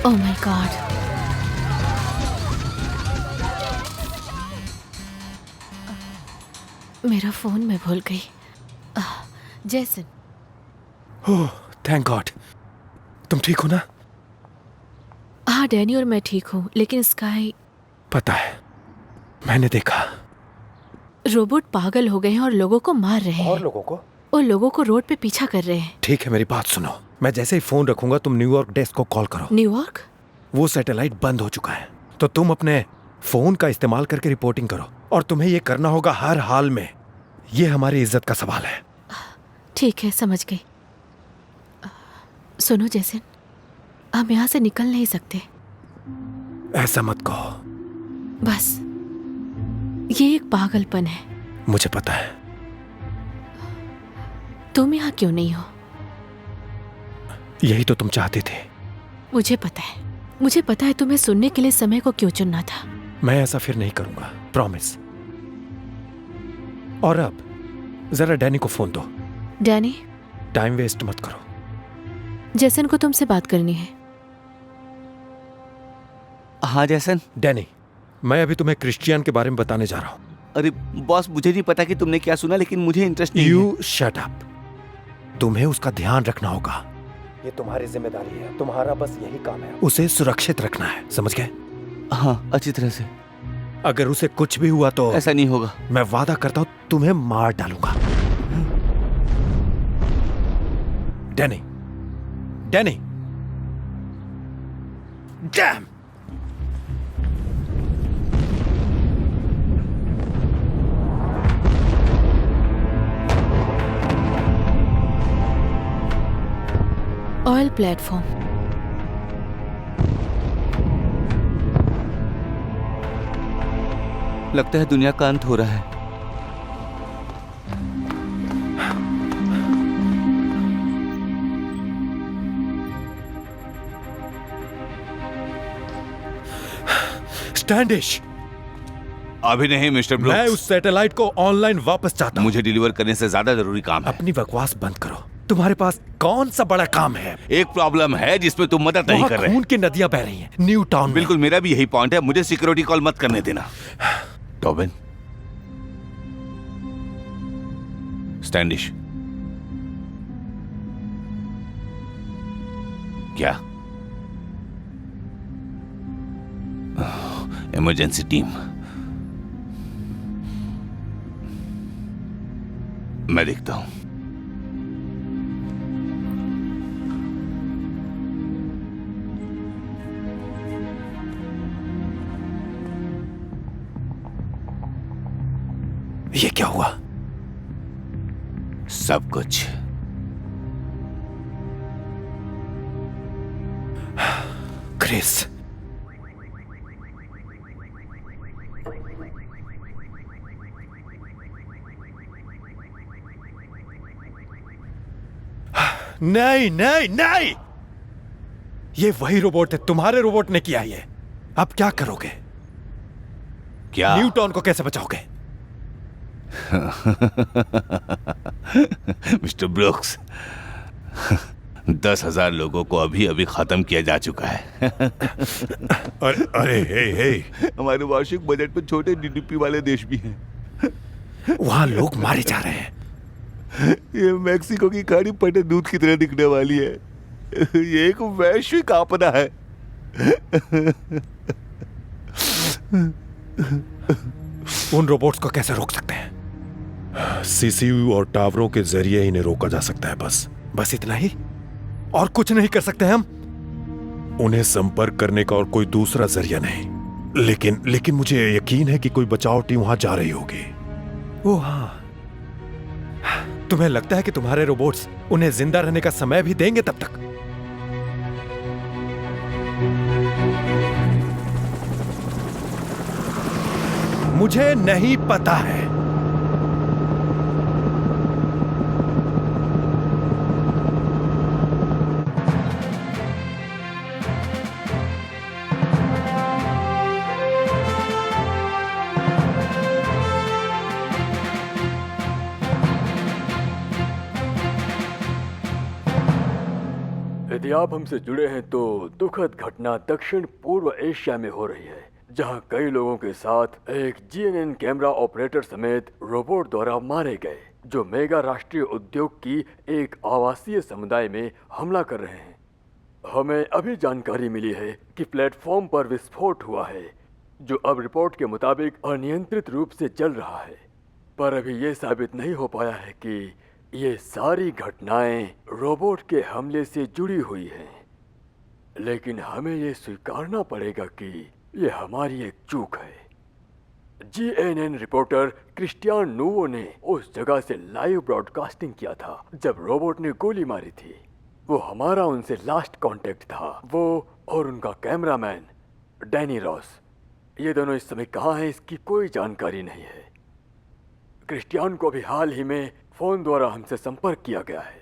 Oh my God. मेरा फोन मैं भूल गई। जैसन। ओह, थैंक गॉड। तुम ठीक हो ना? हाँ डैनी, और मैं ठीक हूँ, लेकिन स्काई। पता है, मैंने देखा। रोबोट पागल हो गए हैं और लोगों को मार रहे हैं। और लोगों को? और लोगों को रोड पे पीछा कर रहे हैं। ठीक है, मेरी बात सुनो। मैं जैसे ही फोन रखूंगा तुम न्यूयॉर्क डेस्क को कॉल करो। न्यूयॉर्क? वो सैटेलाइट बंद हो चुका है, तो तुम अपने फोन का इस्तेमाल करके रिपोर्टिंग करो। और तुम्हें ये करना होगा हर हाल में। ये हमारी इज्जत का सवाल है। ठीक है, समझ गई। सुनो जैसन, हम यहाँ से निकल नहीं सकते। ऐसा मत कहो। बस ये एक पागलपन है। मुझे पता है। तुम यहाँ क्यों नहीं हो? यही तो तुम चाहते थे। मुझे पता है, मुझे पता है तुम्हें सुनने के लिए समय को क्यों चुनना था। मैं ऐसा फिर नहीं करूंगा, प्रॉमिस। और अब जरा डैनी को फोन दो। डैनी? टाइम वेस्ट मत करो। जैसन को तुमसे बात करनी है। हाँ जैसन। डैनी, मैं अभी तुम्हें क्रिश्चियन के बारे में बताने जा रहा हूँ। अरे बॉस, मुझे नहीं पता कि तुमने क्या सुना, लेकिन मुझे इंटरेस्ट नहीं है। You shut up. तुम्हें उसका ध्यान रखना होगा। ये तुम्हारी जिम्मेदारी है। तुम्हारा बस यही काम है, उसे सुरक्षित रखना है, समझ गए? हाँ, अच्छी तरह से। अगर उसे कुछ भी हुआ तो ऐसा नहीं होगा। मैं वादा करता हूँ तुम्हें मार डालूंगा। Danny, Danny, dam! Oil platform. लगता है दुनिया का अंत हो रहा है। स्टैंडिश, अभी नहीं मिस्टर मैं ब्रूक्स। उस सैटेलाइट को ऑनलाइन वापस चाहता हूँ। मुझे डिलीवर करने से ज्यादा जरूरी काम है। अपनी बकवास बंद करो। तुम्हारे पास कौन सा बड़ा काम है? एक प्रॉब्लम है जिसमें तुम मदद नहीं कर रहे। खून की नदियां बह रही हैं न्यू टाउन में। बिल्कुल, मेरा भी यही पॉइंट है। मुझे सिक्योरिटी कॉल मत करने देना। टॉबिन, स्टैंडिश, क्या? Emergency team. मैं देखता हूं। ये क्या हुआ? सब कुछ क्रिस, नहीं नहीं नहीं, ये वही रोबोट है, तुम्हारे रोबोट ने किया ये। अब क्या करोगे? क्या? न्यूटॉन को कैसे बचाओगे? मिस्टर ब्रुक्स, 10,000 लोगों को अभी अभी खत्म किया जा चुका है। अरे हे, हमारे वार्षिक बजट में छोटे जीडीपी वाले देश भी हैं। वहां लोग मारे जा रहे हैं। ये मैक्सिको की खाड़ी फटे दूध की तरह दिखने वाली है। ये एक वैश्विक आपदा है। उन रोबोट्स को कैसे रोक सकते हैं? सीसीयू और टावरों के जरिए इन्हें रोका जा सकता है। बस इतना ही, और कुछ नहीं कर सकते हम। उन्हें संपर्क करने का और कोई दूसरा जरिया नहीं। लेकिन मुझे यकीन है कि कोई बचाव टीम वहां जा रही होगी। ओ हाँ, तुम्हें लगता है कि तुम्हारे रोबोट्स उन्हें जिंदा रहने का समय भी देंगे तब तक? मुझे नहीं पता है। यदि आप हमसे जुड़े हैं तो दुखद घटना दक्षिण पूर्व एशिया में हो रही है, जहां कई लोगों के साथ एक जीएनएन कैमरा ऑपरेटर समेत रोबोट द्वारा मारे गए, जो मेगा राष्ट्रीय उद्योग की एक आवासीय समुदाय में हमला कर रहे हैं। हमें अभी जानकारी मिली है कि प्लेटफॉर्म पर विस्फोट हुआ है, जो अब रिपोर्ट के मुताबिक अनियंत्रित रूप से चल रहा है। पर अभी ये साबित नहीं हो पाया है कि ये सारी घटनाएं रोबोट के हमले से जुड़ी हुई हैं। लेकिन हमें ये स्वीकारना पड़ेगा कि ये हमारी एक चूक है। जीएनएन रिपोर्टर क्रिस्टियान नूवो ने उस जगह से लाइव ब्रॉडकास्टिंग किया था जब रोबोट ने गोली मारी थी। वो हमारा उनसे लास्ट कांटेक्ट था। वो और उनका कैमरामैन डैनी रॉस, ये दोनों इस समय कहाँ हैं इसकी कोई जानकारी नहीं है। क्रिस्टियान को भी हाल ही में फोन द्वारा हमसे संपर्क किया गया है,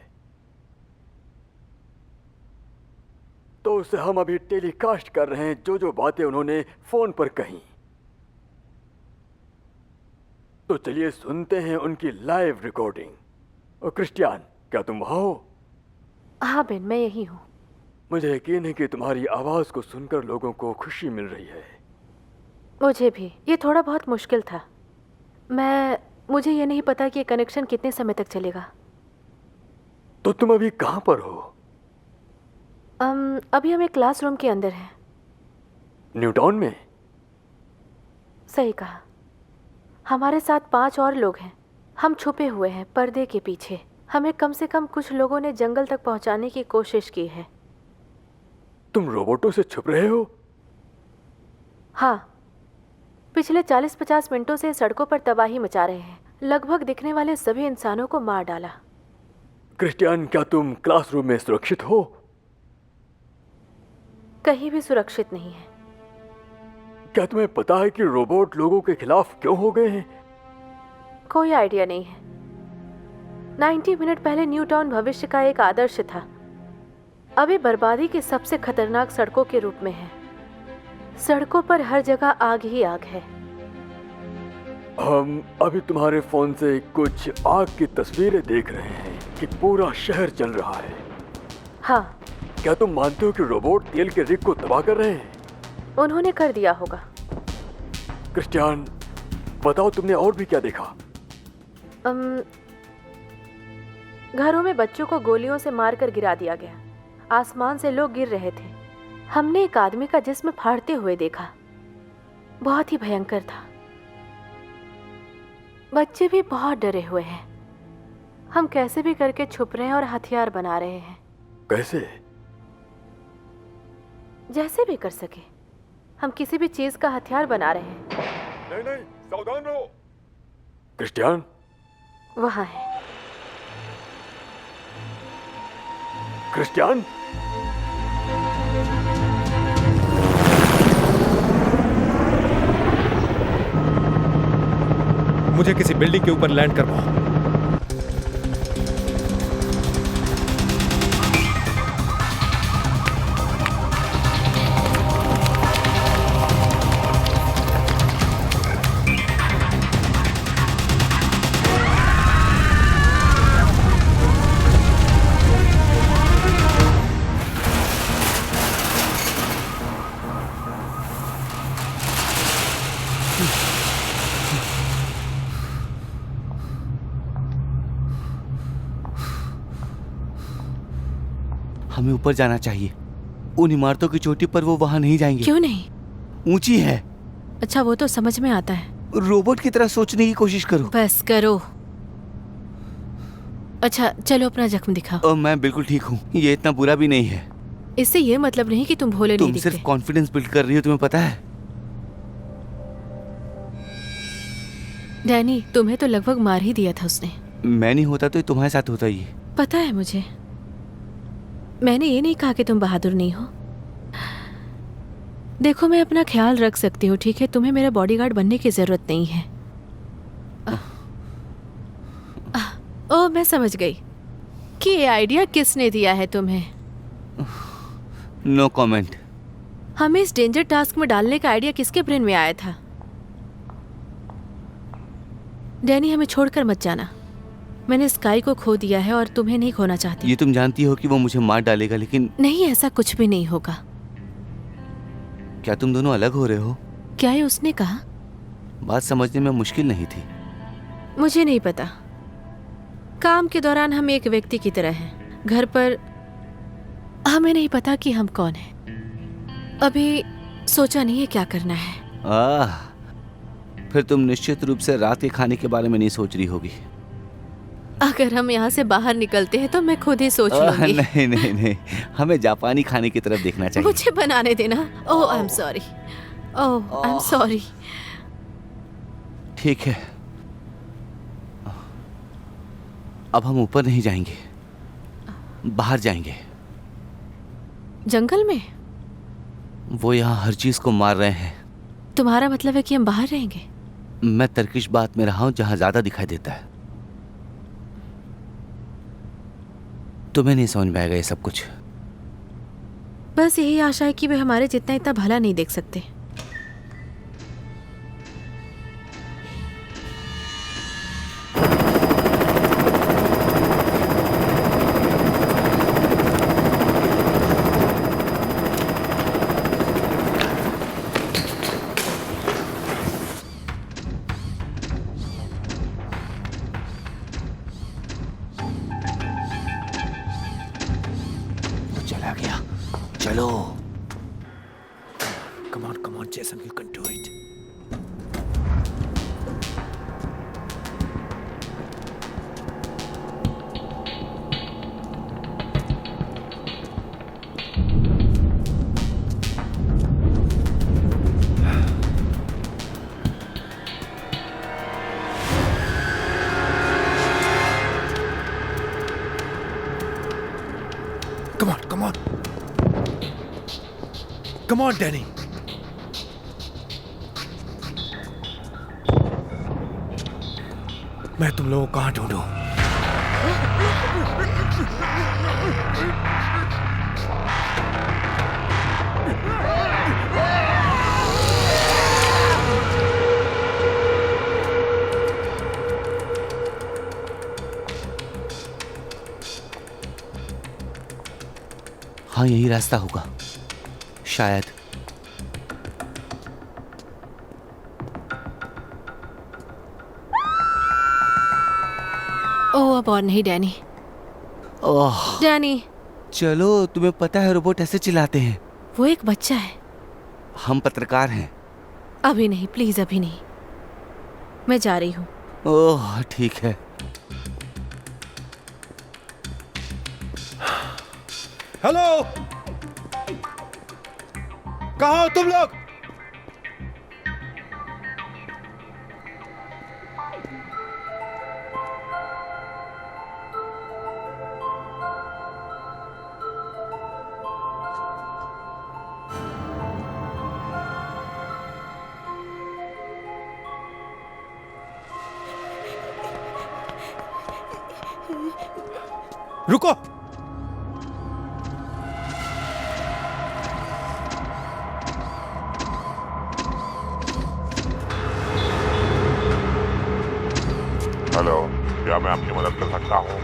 तो उसे हम अभी टेलीकास्ट कर रहे हैं जो बातें उन्होंने फोन पर कही। तो चलिए सुनते हैं उनकी लाइव रिकॉर्डिंग। और क्रिस्टियान, क्या तुम वहां हो? हाँ बेन, मैं यही हूँ। मुझे यकीन है कि तुम्हारी आवाज को सुनकर लोगों को खुशी मिल रही है। मुझे भी। ये थोड़ा बहुत मुश्किल था। मुझे ये नहीं पता कि ये कनेक्शन कितने समय तक चलेगा। तो तुम अभी कहाँ पर हो? अभी हम एक क्लासरूम के अंदर हैं। न्यूटाउन में? सही कहा। हमारे साथ 5 और लोग हैं। हम छुपे हुए हैं पर्दे के पीछे। हमें कम से कम कुछ लोगों ने जंगल तक पहुंचाने की कोशिश की है। तुम रोबोटों से छुप रहे हो? हाँ, पिछले 40-50 मिनटों से सड़कों पर तबाही मचा रहे हैं। लगभग दिखने वाले सभी इंसानों को मार डाला। क्रिस्टियान, क्या तुम क्लासरूम में सुरक्षित हो? कहीं भी सुरक्षित नहीं है। क्या तुम्हें पता है कि रोबोट लोगों के खिलाफ क्यों हो गए हैं? कोई आइडिया नहीं है। 90 मिनट पहले न्यूटाउन भविष्य का एक आदर्श था। अभी बर्बादी की सबसे खतरनाक सड़कों के रूप में है। सड़कों पर हर जगह आग ही आग है। हम अभी तुम्हारे फोन से कुछ आग की तस्वीरें देख रहे हैं कि पूरा शहर जल रहा है। हाँ। क्या तुम मानते हो कि रोबोट तेल के रिग को तबाह कर रहे हैं? उन्होंने कर दिया होगा। क्रिस्टियान, बताओ तुमने और भी क्या देखा? घरों में बच्चों को गोलियों से मारकर गिरा दिया गया। आसमान से लोग गिर रहे थे। हमने एक आदमी का जिस्म फाड़ते हुए देखा। बहुत ही भयंकर था। बच्चे भी बहुत डरे हुए हैं। हम कैसे भी करके छुप रहे हैं और हथियार बना रहे हैं। कैसे? जैसे भी कर सके। हम किसी भी चीज का हथियार बना रहे हैं। नहीं, सावधान रहो। क्रिस्टियान, वहां है। क्रिस्टियान, मुझे किसी बिल्डिंग के ऊपर लैंड करवाओ। हमें ऊपर जाना चाहिए। उन इमारतों की चोटी पर वो वहां नहीं जाएंगे। क्यों नहीं? ऊंची है। अच्छा, वो तो समझ में आता है। रोबोट की तरह सोचने की कोशिश करो। बस करो। अच्छा चलो अपना जख्म दिखाओ। मैं बिल्कुल ठीक हूँ, ये इतना बुरा भी नहीं है। इससे ये मतलब नहीं कि तुम भोले नहीं तुम दिखते। सिर्फ कॉन्फिडेंस बिल्ड कर रही हो, तुम्हें पता है। डैनी, तुम्हें तो लगभग मार ही दिया था उसने। मैं नहीं होता तो तुम्हारे साथ होता ये। पता है मुझे। मैंने ये नहीं कहा कि तुम बहादुर नहीं हो। देखो, मैं अपना ख्याल रख सकती हूँ, ठीक है? तुम्हें मेरा बॉडीगार्ड बनने की जरूरत नहीं है। ओह, मैं समझ गई कि ये आइडिया किसने दिया है तुम्हें। No comment. हमें इस डेंजर टास्क में डालने का आइडिया किसके ब्रेन में आया था? डैनी, हमें छोड़कर मत जाना। मैंने स्काई को खो दिया है और तुम्हें नहीं खोना चाहती। ये तुम जानती हो कि वो मुझे मार डालेगा, लेकिन नहीं, ऐसा कुछ भी नहीं होगा। क्या तुम दोनों अलग हो रहे हो? क्या ये उसने कहा? बात समझने में मुश्किल नहीं थी। मुझे नहीं पता। काम के दौरान हम एक व्यक्ति की तरह हैं। घर पर हमें नहीं पता कि हम कौन हैं। अभी सोचा नहीं है क्या करना है। फिर तुम निश्चित रूप से रात के खाने के बारे में नहीं सोच रही होगी। अगर हम यहाँ से बाहर निकलते हैं तो मैं खुद ही सोच लूंगी। नहीं नहीं नहीं, हमें जापानी खाने की तरफ देखना चाहिए। मुझे बनाने देना। Oh, I am sorry. Oh, I am sorry. ठीक है, अब हम ऊपर नहीं जाएंगे, बाहर जाएंगे। जंगल में? वो यहाँ हर चीज को मार रहे हैं। तुम्हारा मतलब है कि हम बाहर रहेंगे? मैं तर्किश बात में रहा हूँ जहाँ ज्यादा दिखाई देता है। तुम्हें नहीं समझ में आएगा ये सब कुछ। बस यही आशा है कि वे हमारे जितना इतना भला नहीं देख सकते। चला गया। चलो। Come on, Jason, you can do it. Come on. Come on, Danny. मैं तुम लोगों को कहाँ ढूंढूं? हाँ, यही रास्ता होगा शायद। ओह, अब और नहीं डैनी। ओह, डैनी, चलो, तुम्हें पता है रोबोट ऐसे चिल्लाते हैं। वो एक बच्चा है। हम पत्रकार हैं। अभी नहीं, प्लीज अभी नहीं। मैं जा रही हूँ। ओह, ठीक है। हेलो, कहाँ हो तुम लोग? रुको। हेलो, क्या मैं आपकी मदद कर सकता हूँ?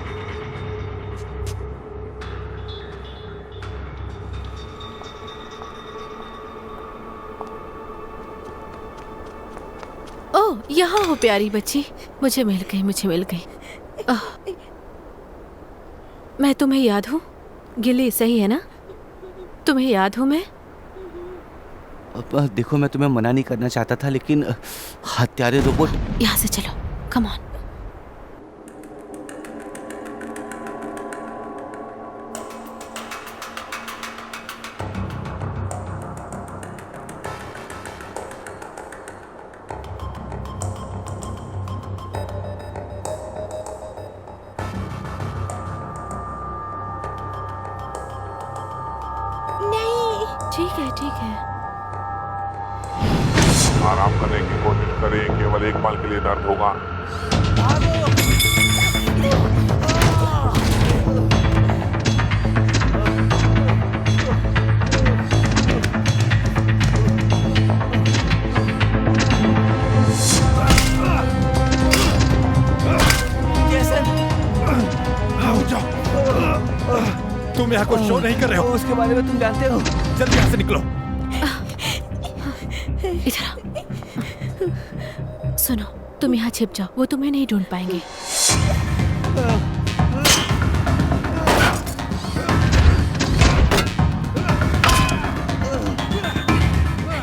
ओह, यहाँ हो प्यारी बच्ची। मुझे मिल गई। मैं तुम्हें याद हूँ? गिली सही है ना? तुम्हें याद हूँ मैं? अब देखो, मैं तुम्हें मना नहीं करना चाहता था, लेकिन हत्यारे रोबोट। यहाँ से चलो, कम ऑन। ठीक है, ठीक है। आराम करने की कोशिश करें, केवल एक पल के लिए दर्द होगा। तुम यहाँ कुछ शो नहीं कर रहे हो? उसके बारे में तुम जानते हो? जल्दी यहाँ से निकलो। इधर आओ। सुनो, तुम यहाँ छिप जाओ, वो तुम्हें नहीं ढूंढ पाएंगे।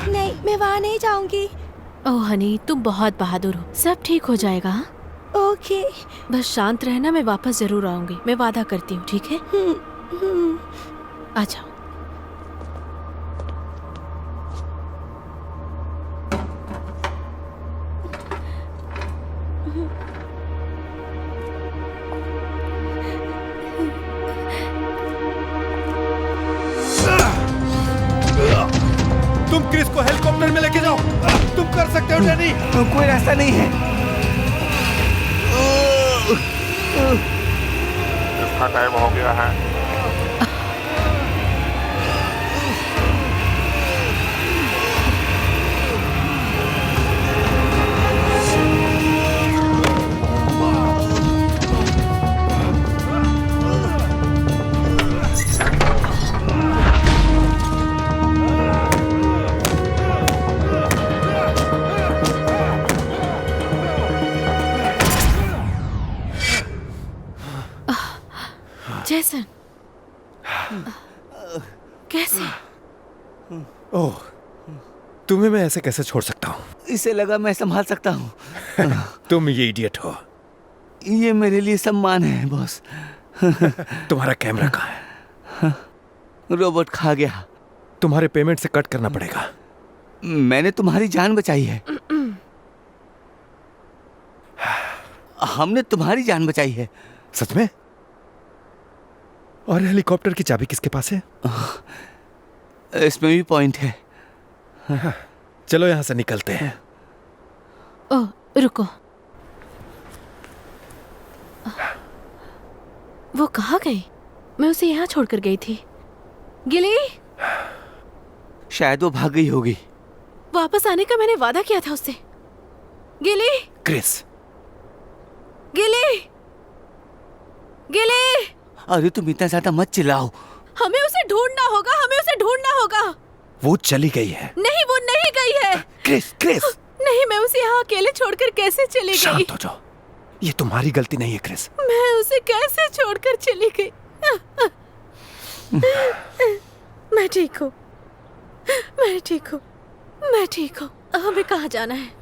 नहीं, मैं वहाँ नहीं जाऊंगी। ओह हनी, तुम बहुत बहादुर हो। सब ठीक हो जाएगा। हाँ? ओके। बस शांत रहना, मैं वापस जरूर आऊंगी। मैं वादा करती हूँ, ठीक है? आ जाओ। तुम क्रिस को हेलीकॉप्टर में लेके जाओ। तुम कर सकते हो डैनी। कोई रास्ता नहीं है। इसका टाइम हो गया है। जैसन, कैसे? ओह, तुम्हें मैं ऐसे कैसे छोड़ सकता हूँ? इसे लगा मैं संभाल सकता हूँ। तुम ये इडियट हो। ये मेरे लिए सम्मान है बॉस। तुम्हारा कैमरा कहाँ है? रोबोट खा गया। तुम्हारे पेमेंट से कट करना पड़ेगा। मैंने तुम्हारी जान बचाई है। हमने तुम्हारी जान बचाई है। सच में? और हेलीकॉप्टर की चाबी किसके पास है? इसमें भी पॉइंट है। चलो यहाँ से निकलते हैं। ओह, रुको। वो कहाँ गई? मैं उसे यहाँ छोड़कर गई थी। गिली, शायद वो भाग गई होगी। वापस आने का मैंने वादा किया था उससे। गिली, क्रिस। गिली, गिली। अरे तुम इतना ज्यादा मत चिल्लाओ। हमें उसे ढूंढना होगा, हमें उसे ढूंढना होगा। वो चली गई है। नहीं, वो नहीं गई है। Chris, Chris. नहीं, मैं उसे यहाँ अकेले छोड़कर कैसे चली गई? शांत हो जाओ। ये तुम्हारी गलती नहीं है क्रिस। मैं उसे कैसे छोड़कर चली गई? मैं ठीक हूँ, मैं ठीक हूँ, मैं ठीक हूँ। हमें कहाँ जाना है?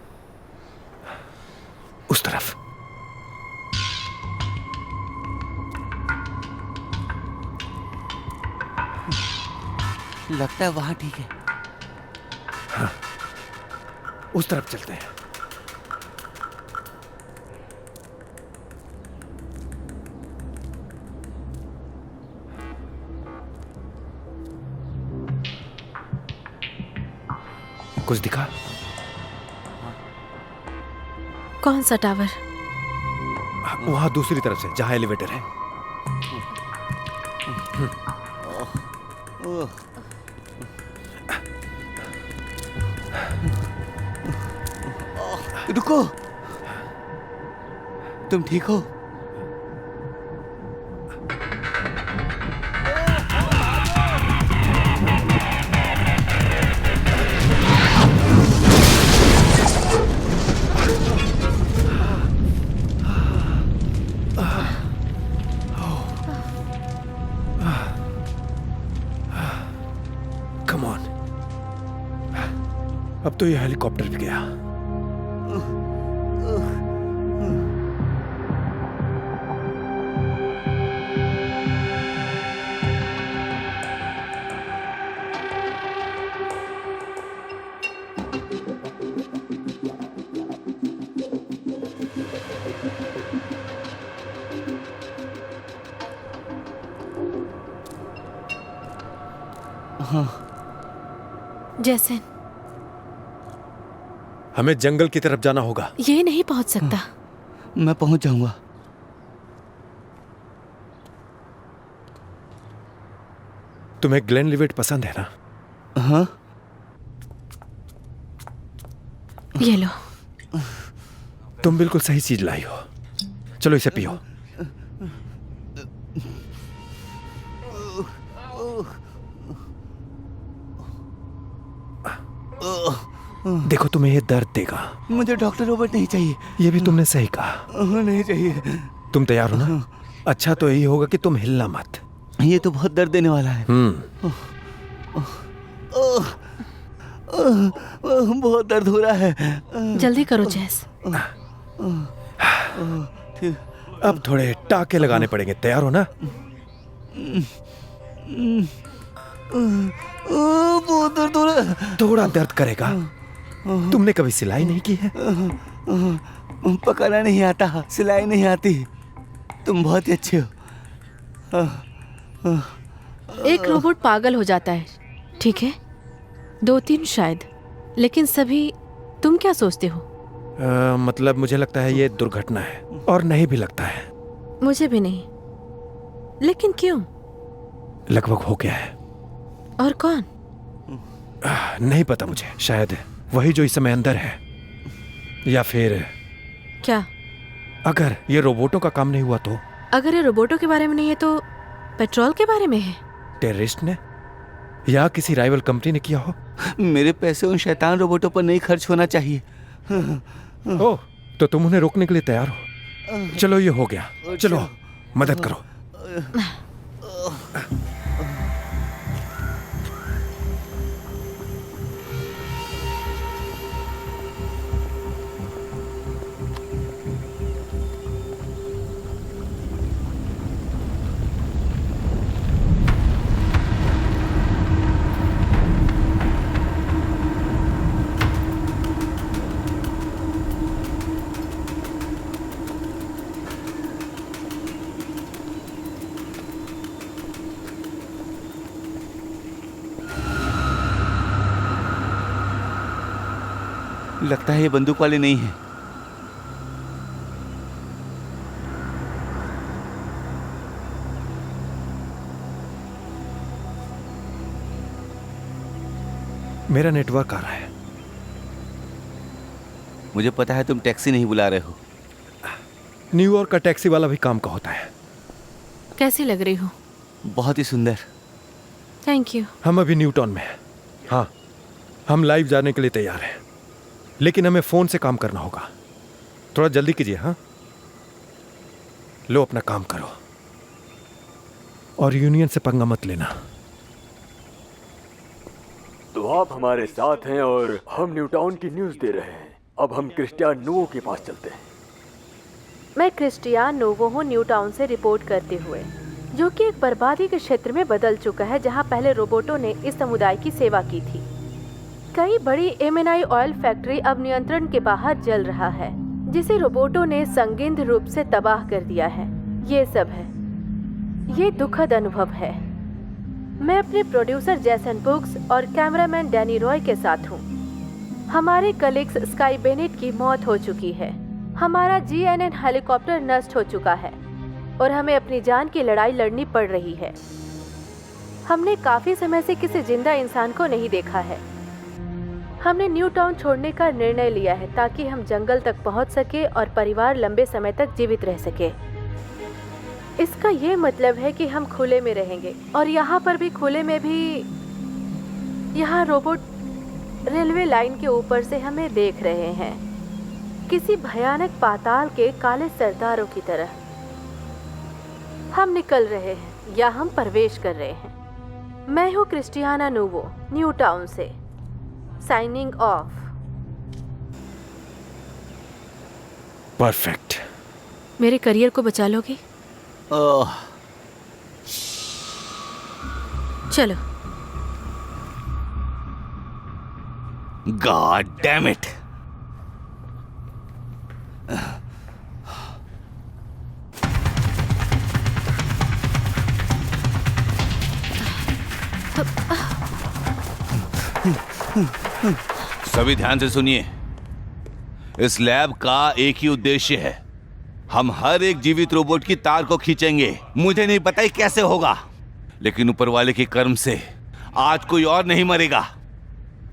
उस तरफ। लगता है वहां ठीक है। हाँ, उस तरफ चलते हैं। कुछ दिखा? कौन सा टावर? वहां दूसरी तरफ से, जहां एलिवेटर है। रुको, तुम ठीक हो? तो ये हेलीकॉप्टर भी गया। जैसन, हमें जंगल की तरफ जाना होगा। ये नहीं पहुंच सकता। मैं पहुंच जाऊंगा। तुम्हें ग्लेनलिवेट पसंद है ना? हाँ, ये लो। तुम बिल्कुल सही चीज लाई हो। चलो इसे पियो। देखो तुम्हें ये दर्द देगा। मुझे डॉक्टर रॉबर्ट नहीं चाहिए। ये भी तुमने सही कहा। नहीं चाहिए। तुम तैयार हो ना? अच्छा तो यही होगा कि तुम हिलना मत। ये तो बहुत दर्द देने वाला है। बहुत दर्द हो रहा है। जल्दी करो जैस। अब थोड़े टाके लगाने पड़ेंगे। तैयार हो ना? बहुत दर्द हो रहा है। थोड़ा दर्द करेगा। तुमने कभी सिलाई नहीं की है? पकाना नहीं आता, सिलाई नहीं आती। तुम बहुत ही अच्छे हो। एक रोबोट पागल हो जाता है, ठीक है? 2-3 शायद, लेकिन सभी। तुम क्या सोचते हो? मतलब मुझे लगता है ये दुर्घटना है। और नहीं भी लगता है। मुझे भी नहीं। लेकिन क्यों? लगभग हो गया है। और कौन? नहीं पता मुझे। शायद वही जो इस समय अंदर है, या फिर क्या? अगर ये रोबोटों का काम नहीं हुआ तो? अगर ये रोबोटों के बारे में नहीं है तो पेट्रोल के बारे में है। टेररिस्ट ने या किसी राइवल कंपनी ने किया हो। मेरे पैसे उन शैतान रोबोटों पर नहीं खर्च होना चाहिए। ओह, तो तुम उन्हें रोकने के लिए तैयार हो? चलो ये हो गया। चलो मदद करो। लगता है ये बंदूक वाले नहीं है। मेरा नेटवर्क आ रहा है। मुझे पता है तुम टैक्सी नहीं बुला रहे हो। न्यूयॉर्क का टैक्सी वाला भी काम का होता है। कैसी लग रही हो? बहुत ही सुंदर। Thank you. हम अभी न्यू टाउन में हैं। हाँ, हम लाइव जाने के लिए तैयार हैं, लेकिन हमें फोन से काम करना होगा। थोड़ा जल्दी कीजिए। हाँ, लो अपना काम करो और यूनियन से पंगा मत लेना। तो आप हमारे साथ हैं और हम न्यू टाउन की न्यूज़ दे रहे हैं। अब हम क्रिस्टियान नूवो के पास चलते हैं। मैं क्रिस्टियान नूवो हूँ, न्यू टाउन से रिपोर्ट करते हुए, जो कि एक बर्बादी के क्षेत्र में बदल चुका है, जहाँ पहले रोबोटों ने इस समुदाय की सेवा की थी। कई बड़ी M&I ऑयल फैक्ट्री अब नियंत्रण के बाहर जल रहा है, जिसे रोबोटों ने संगीन रूप से तबाह कर दिया है। ये सब है, ये दुखद अनुभव है। मैं अपने प्रोड्यूसर जैसन बुक्स और कैमरामैन डैनी रॉय के साथ हूँ। हमारे कलीग्स स्काई बेनेट की मौत हो चुकी है। हमारा GNN हेलीकॉप्टर नष्ट हो चुका है और हमें अपनी जान की लड़ाई लड़नी पड़ रही है। हमने काफी समय से किसी जिंदा इंसान को नहीं देखा है। हमने न्यू टाउन छोड़ने का निर्णय लिया है ताकि हम जंगल तक पहुंच सके और परिवार लंबे समय तक जीवित रह सके। इसका ये मतलब है कि हम खुले में रहेंगे, और यहाँ पर भी खुले में भी। यहाँ रोबोट रेलवे लाइन के ऊपर से हमें देख रहे हैं, किसी भयानक पाताल के काले सरदारों की तरह। हम निकल रहे हैं या हम प्रवेश कर रहे हैं। मैं हूँ क्रिस्टियाना नूवो, न्यू टाउन से। Signing off. परफेक्ट। मेरे करियर को बचा लोगे? चलो। God damn it. सभी ध्यान से सुनिए। इस लैब का एक ही उद्देश्य है, हम हर एक जीवित रोबोट की तार को खींचेंगे। मुझे नहीं पता ही कैसे होगा, लेकिन ऊपर वाले के कर्म से आज कोई और नहीं मरेगा।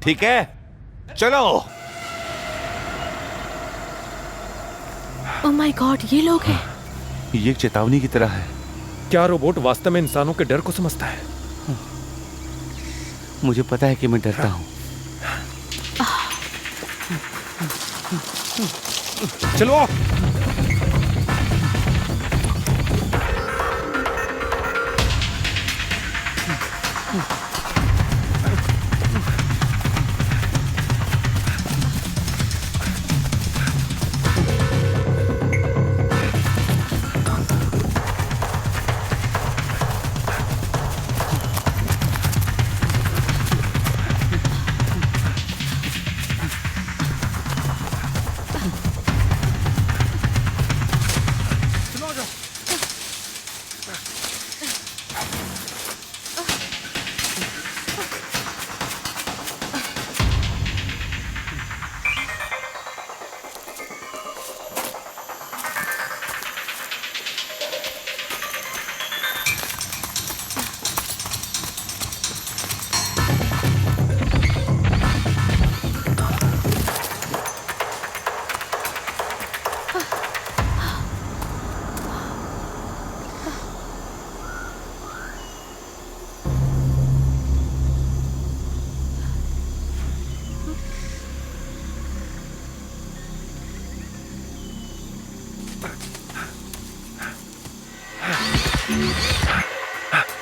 ठीक है, चलो। ओह माय गॉड, ये लोग हैं। ये एक चेतावनी की तरह है। क्या रोबोट वास्तव में इंसानों के डर को समझता है? मुझे पता है कि मैं डरता हूं। चलो।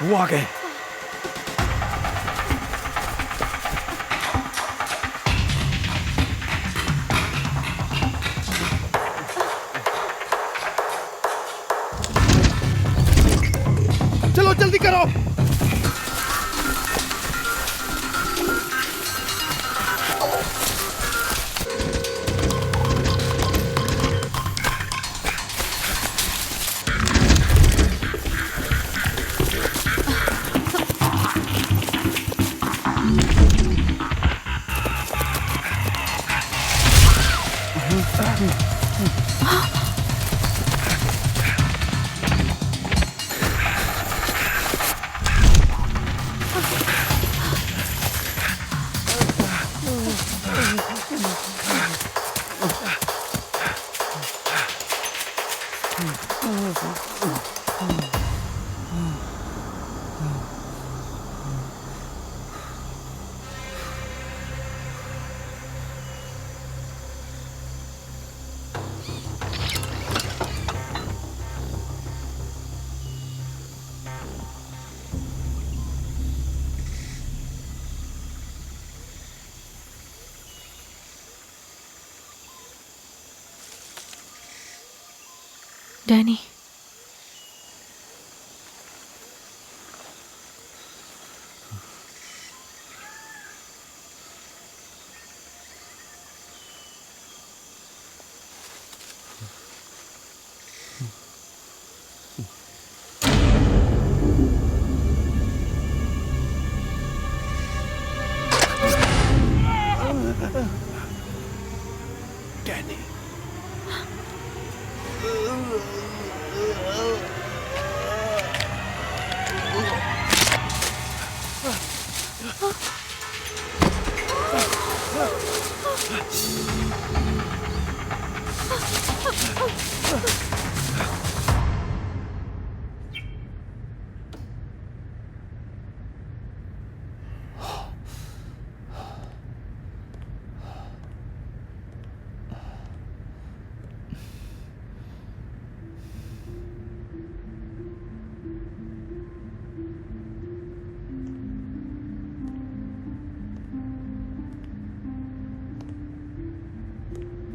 वो आ गए। चलो जल्दी करो। Danny,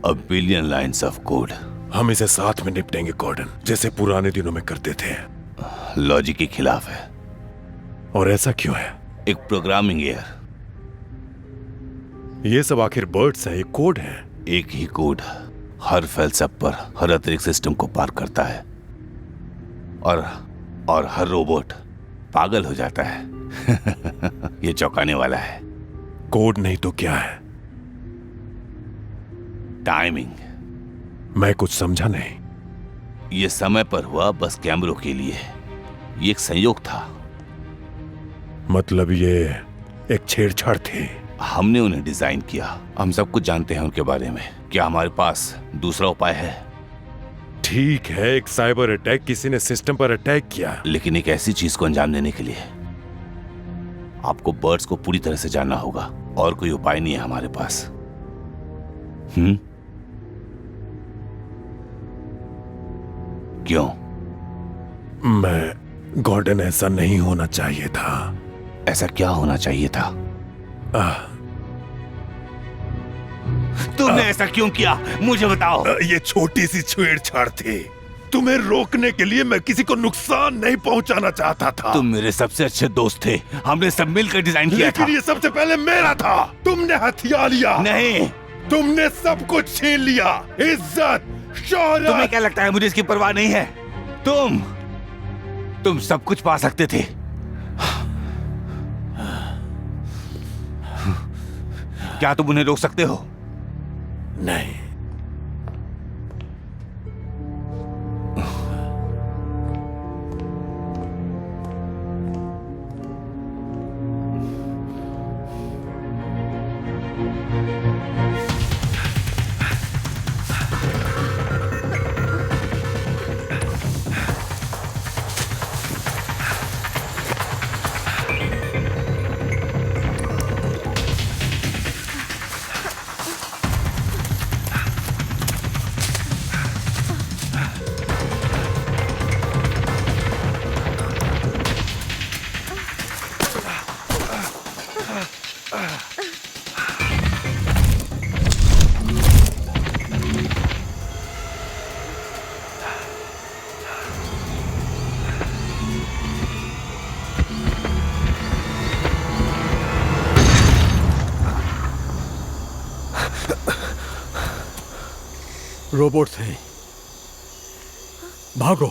A billion lines of code. हम इसे साथ में निपटेंगे गॉर्डन, जैसे पुराने दिनों में करते थे। लॉजिक के खिलाफ है। और ऐसा क्यों है? एक प्रोग्रामिंग एयर। ये सब आखिर बर्ड्स हैं, ये कोड है। एक ही कोड हर फलसफे पर, हर अतिरिक्त सिस्टम को पार करता है, और हर रोबोट पागल हो जाता है। ये चौंकाने वाला है। कोड नहीं तो क्या है? टाइमिंग। मैं कुछ समझा नहीं। ये समय पर हुआ बस कैमरों के लिए। ये एक संयोग था। मतलब ये एक छेड़छाड़ थी। हमने उन्हें डिजाइन किया। हम सब कुछ जानते हैं उनके बारे में। क्या हमारे पास दूसरा उपाय है? ठीक है, एक साइबर अटैक, किसी ने सिस्टम पर अटैक किया। लेकिन एक ऐसी चीज को अंजाम देने के लिए आपको बर्ड्स को पूरी तरह से जानना होगा, और कोई उपाय नहीं है हमारे पास। क्यों? मैं गॉर्डन, ऐसा नहीं होना चाहिए था। ऐसा क्या होना चाहिए था? तुमने ऐसा क्यों किया? मुझे बताओ। ये छोटी सी छेड़छाड़ थी। तुम्हें रोकने के लिए मैं किसी को नुकसान नहीं पहुंचाना चाहता था। तुम मेरे सबसे अच्छे दोस्त थे। हमने सब मिलकर डिजाइन किया था। लेकिन ये सबसे पहले मेरा था। तुमने हथिया लिया। नहीं, तुमने सब कुछ छीन लिया। इज्जत, शोहरत। तुम्हें क्या लगता है मुझे इसकी परवाह नहीं है? तुम सब कुछ पा सकते थे। क्या तुम उन्हें रोक सकते हो? नहीं। रोबोट्स हैं, भागो।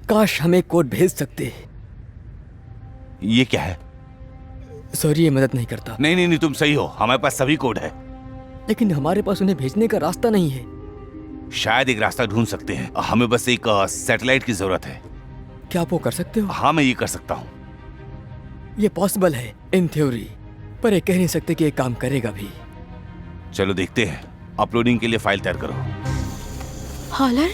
काश हमें कोड भेज सकते। ये क्या है? सॉरी, ये मदद नहीं करता। नहीं नहीं नहीं, तुम सही हो। हमारे पास सभी कोड है, लेकिन हमारे पास उन्हें भेजने का रास्ता नहीं है। शायद एक रास्ता ढूंढ सकते हैं। हमें बस एक सैटेलाइट की जरूरत है। क्या आप वो कर सकते हो? हाँ, मैं ये कर सकता हूँ। ये पॉसिबल है इन थ्योरी, पर ये कह नहीं सकते कि ये काम करेगा भी। चलो देखते हैं। अपलोडिंग के लिए फाइल तैयार करो। हॉलर,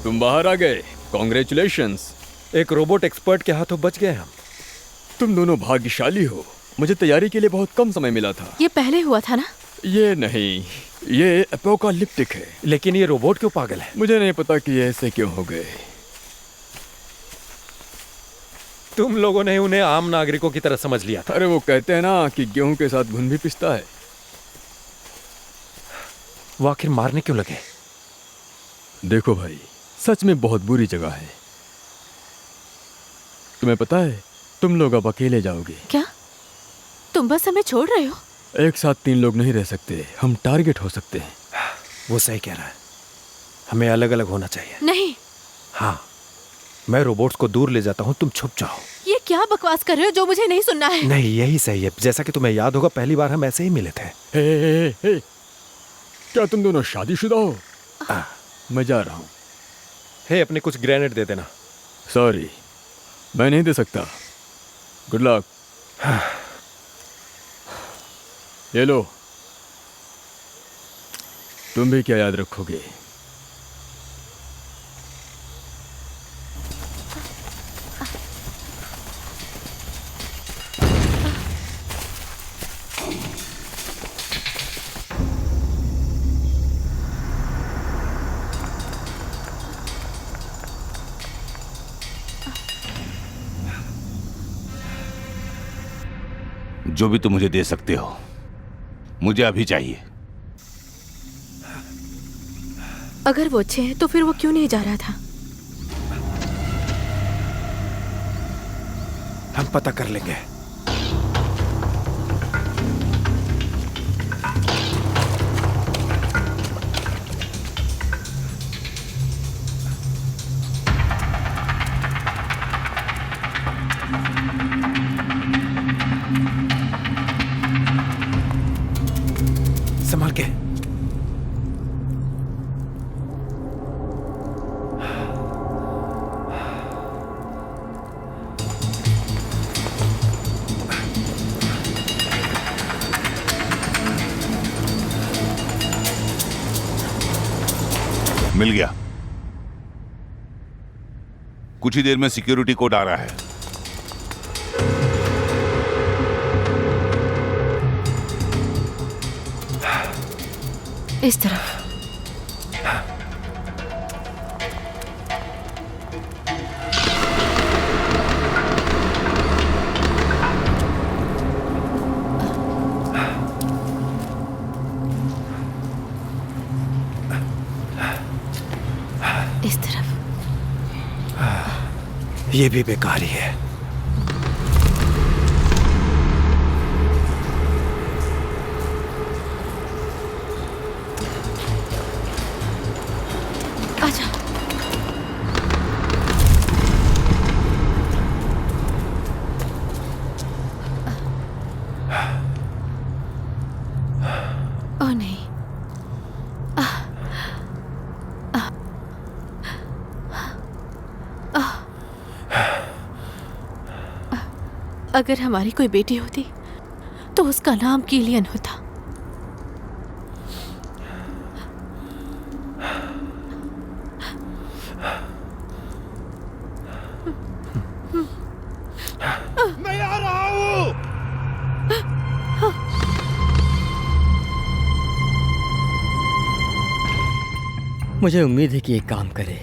तुम बाहर आ गए, कॉन्ग्रेचुलेशंस। एक रोबोट एक्सपर्ट के हाथों बच गए हम। तुम दोनों भाग्यशाली हो। मुझे तैयारी के लिए बहुत कम समय मिला था। ये पहले हुआ था ना? ये नहीं, ये एपोकालिप्टिक है। लेकिन ये रोबोट क्यों पागल है? मुझे नहीं पता कि ये ऐसे क्यों हो गए। तुम लोगों ने उन्हें आम नागरिकों की तरह समझ लिया था। अरे वो कहते हैं ना कि गेहूं के साथ घुन भी पिसता है। वो आखिर मारने क्यों लगे? देखो भाई, सच में बहुत बुरी जगह है। तुम्हें पता है, तुम लोग अब अकेले जाओगे। क्या तुम बस हमें छोड़ रहे हो? एक साथ 3 लोग नहीं रह सकते। हम टारगेट हो सकते हैं। वो सही कह रहा है, हमें अलग अलग होना चाहिए। नहीं। हाँ, मैं रोबोट्स को दूर ले जाता हूँ, तुम छुप जाओ। ये क्या बकवास कर रहे हो जो मुझे नहीं सुनना है? नहीं, यही सही है। जैसा कि तुम्हें याद होगा, पहली बार हम ऐसे ही मिले थे। हे, क्या तुम दोनों शादीशुदा हो? मैं जा रहा हूँ। हे, अपने कुछ ग्रेनेड दे देना। सॉरी, मैं नहीं दे सकता। Good luck. ये लो। तुम भी क्या याद रखोगे? जो भी तुम मुझे दे सकते हो मुझे अभी चाहिए। अगर वो अच्छे हैं तो फिर वो क्यों नहीं जा रहा था? हम पता कर लेंगे। संभाल के। मिल गया। कुछ ही देर में सिक्योरिटी कोड आ रहा है। इस तरफ। इस तरफ। ये भी बेकार ही है। आजा। ओह नहीं। अगर हमारी कोई बेटी होती तो उसका नाम किलियन होता। मैं आ रहा हूं। मुझे उम्मीद है कि ये काम करे।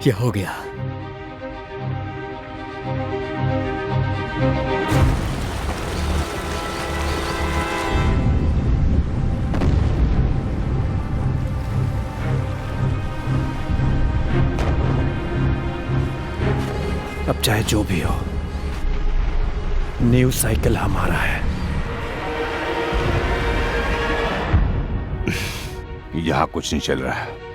ये हो गया। अब चाहे जो भी हो, न्यू साइकिल हमारा है। यहाँ कुछ नहीं चल रहा है।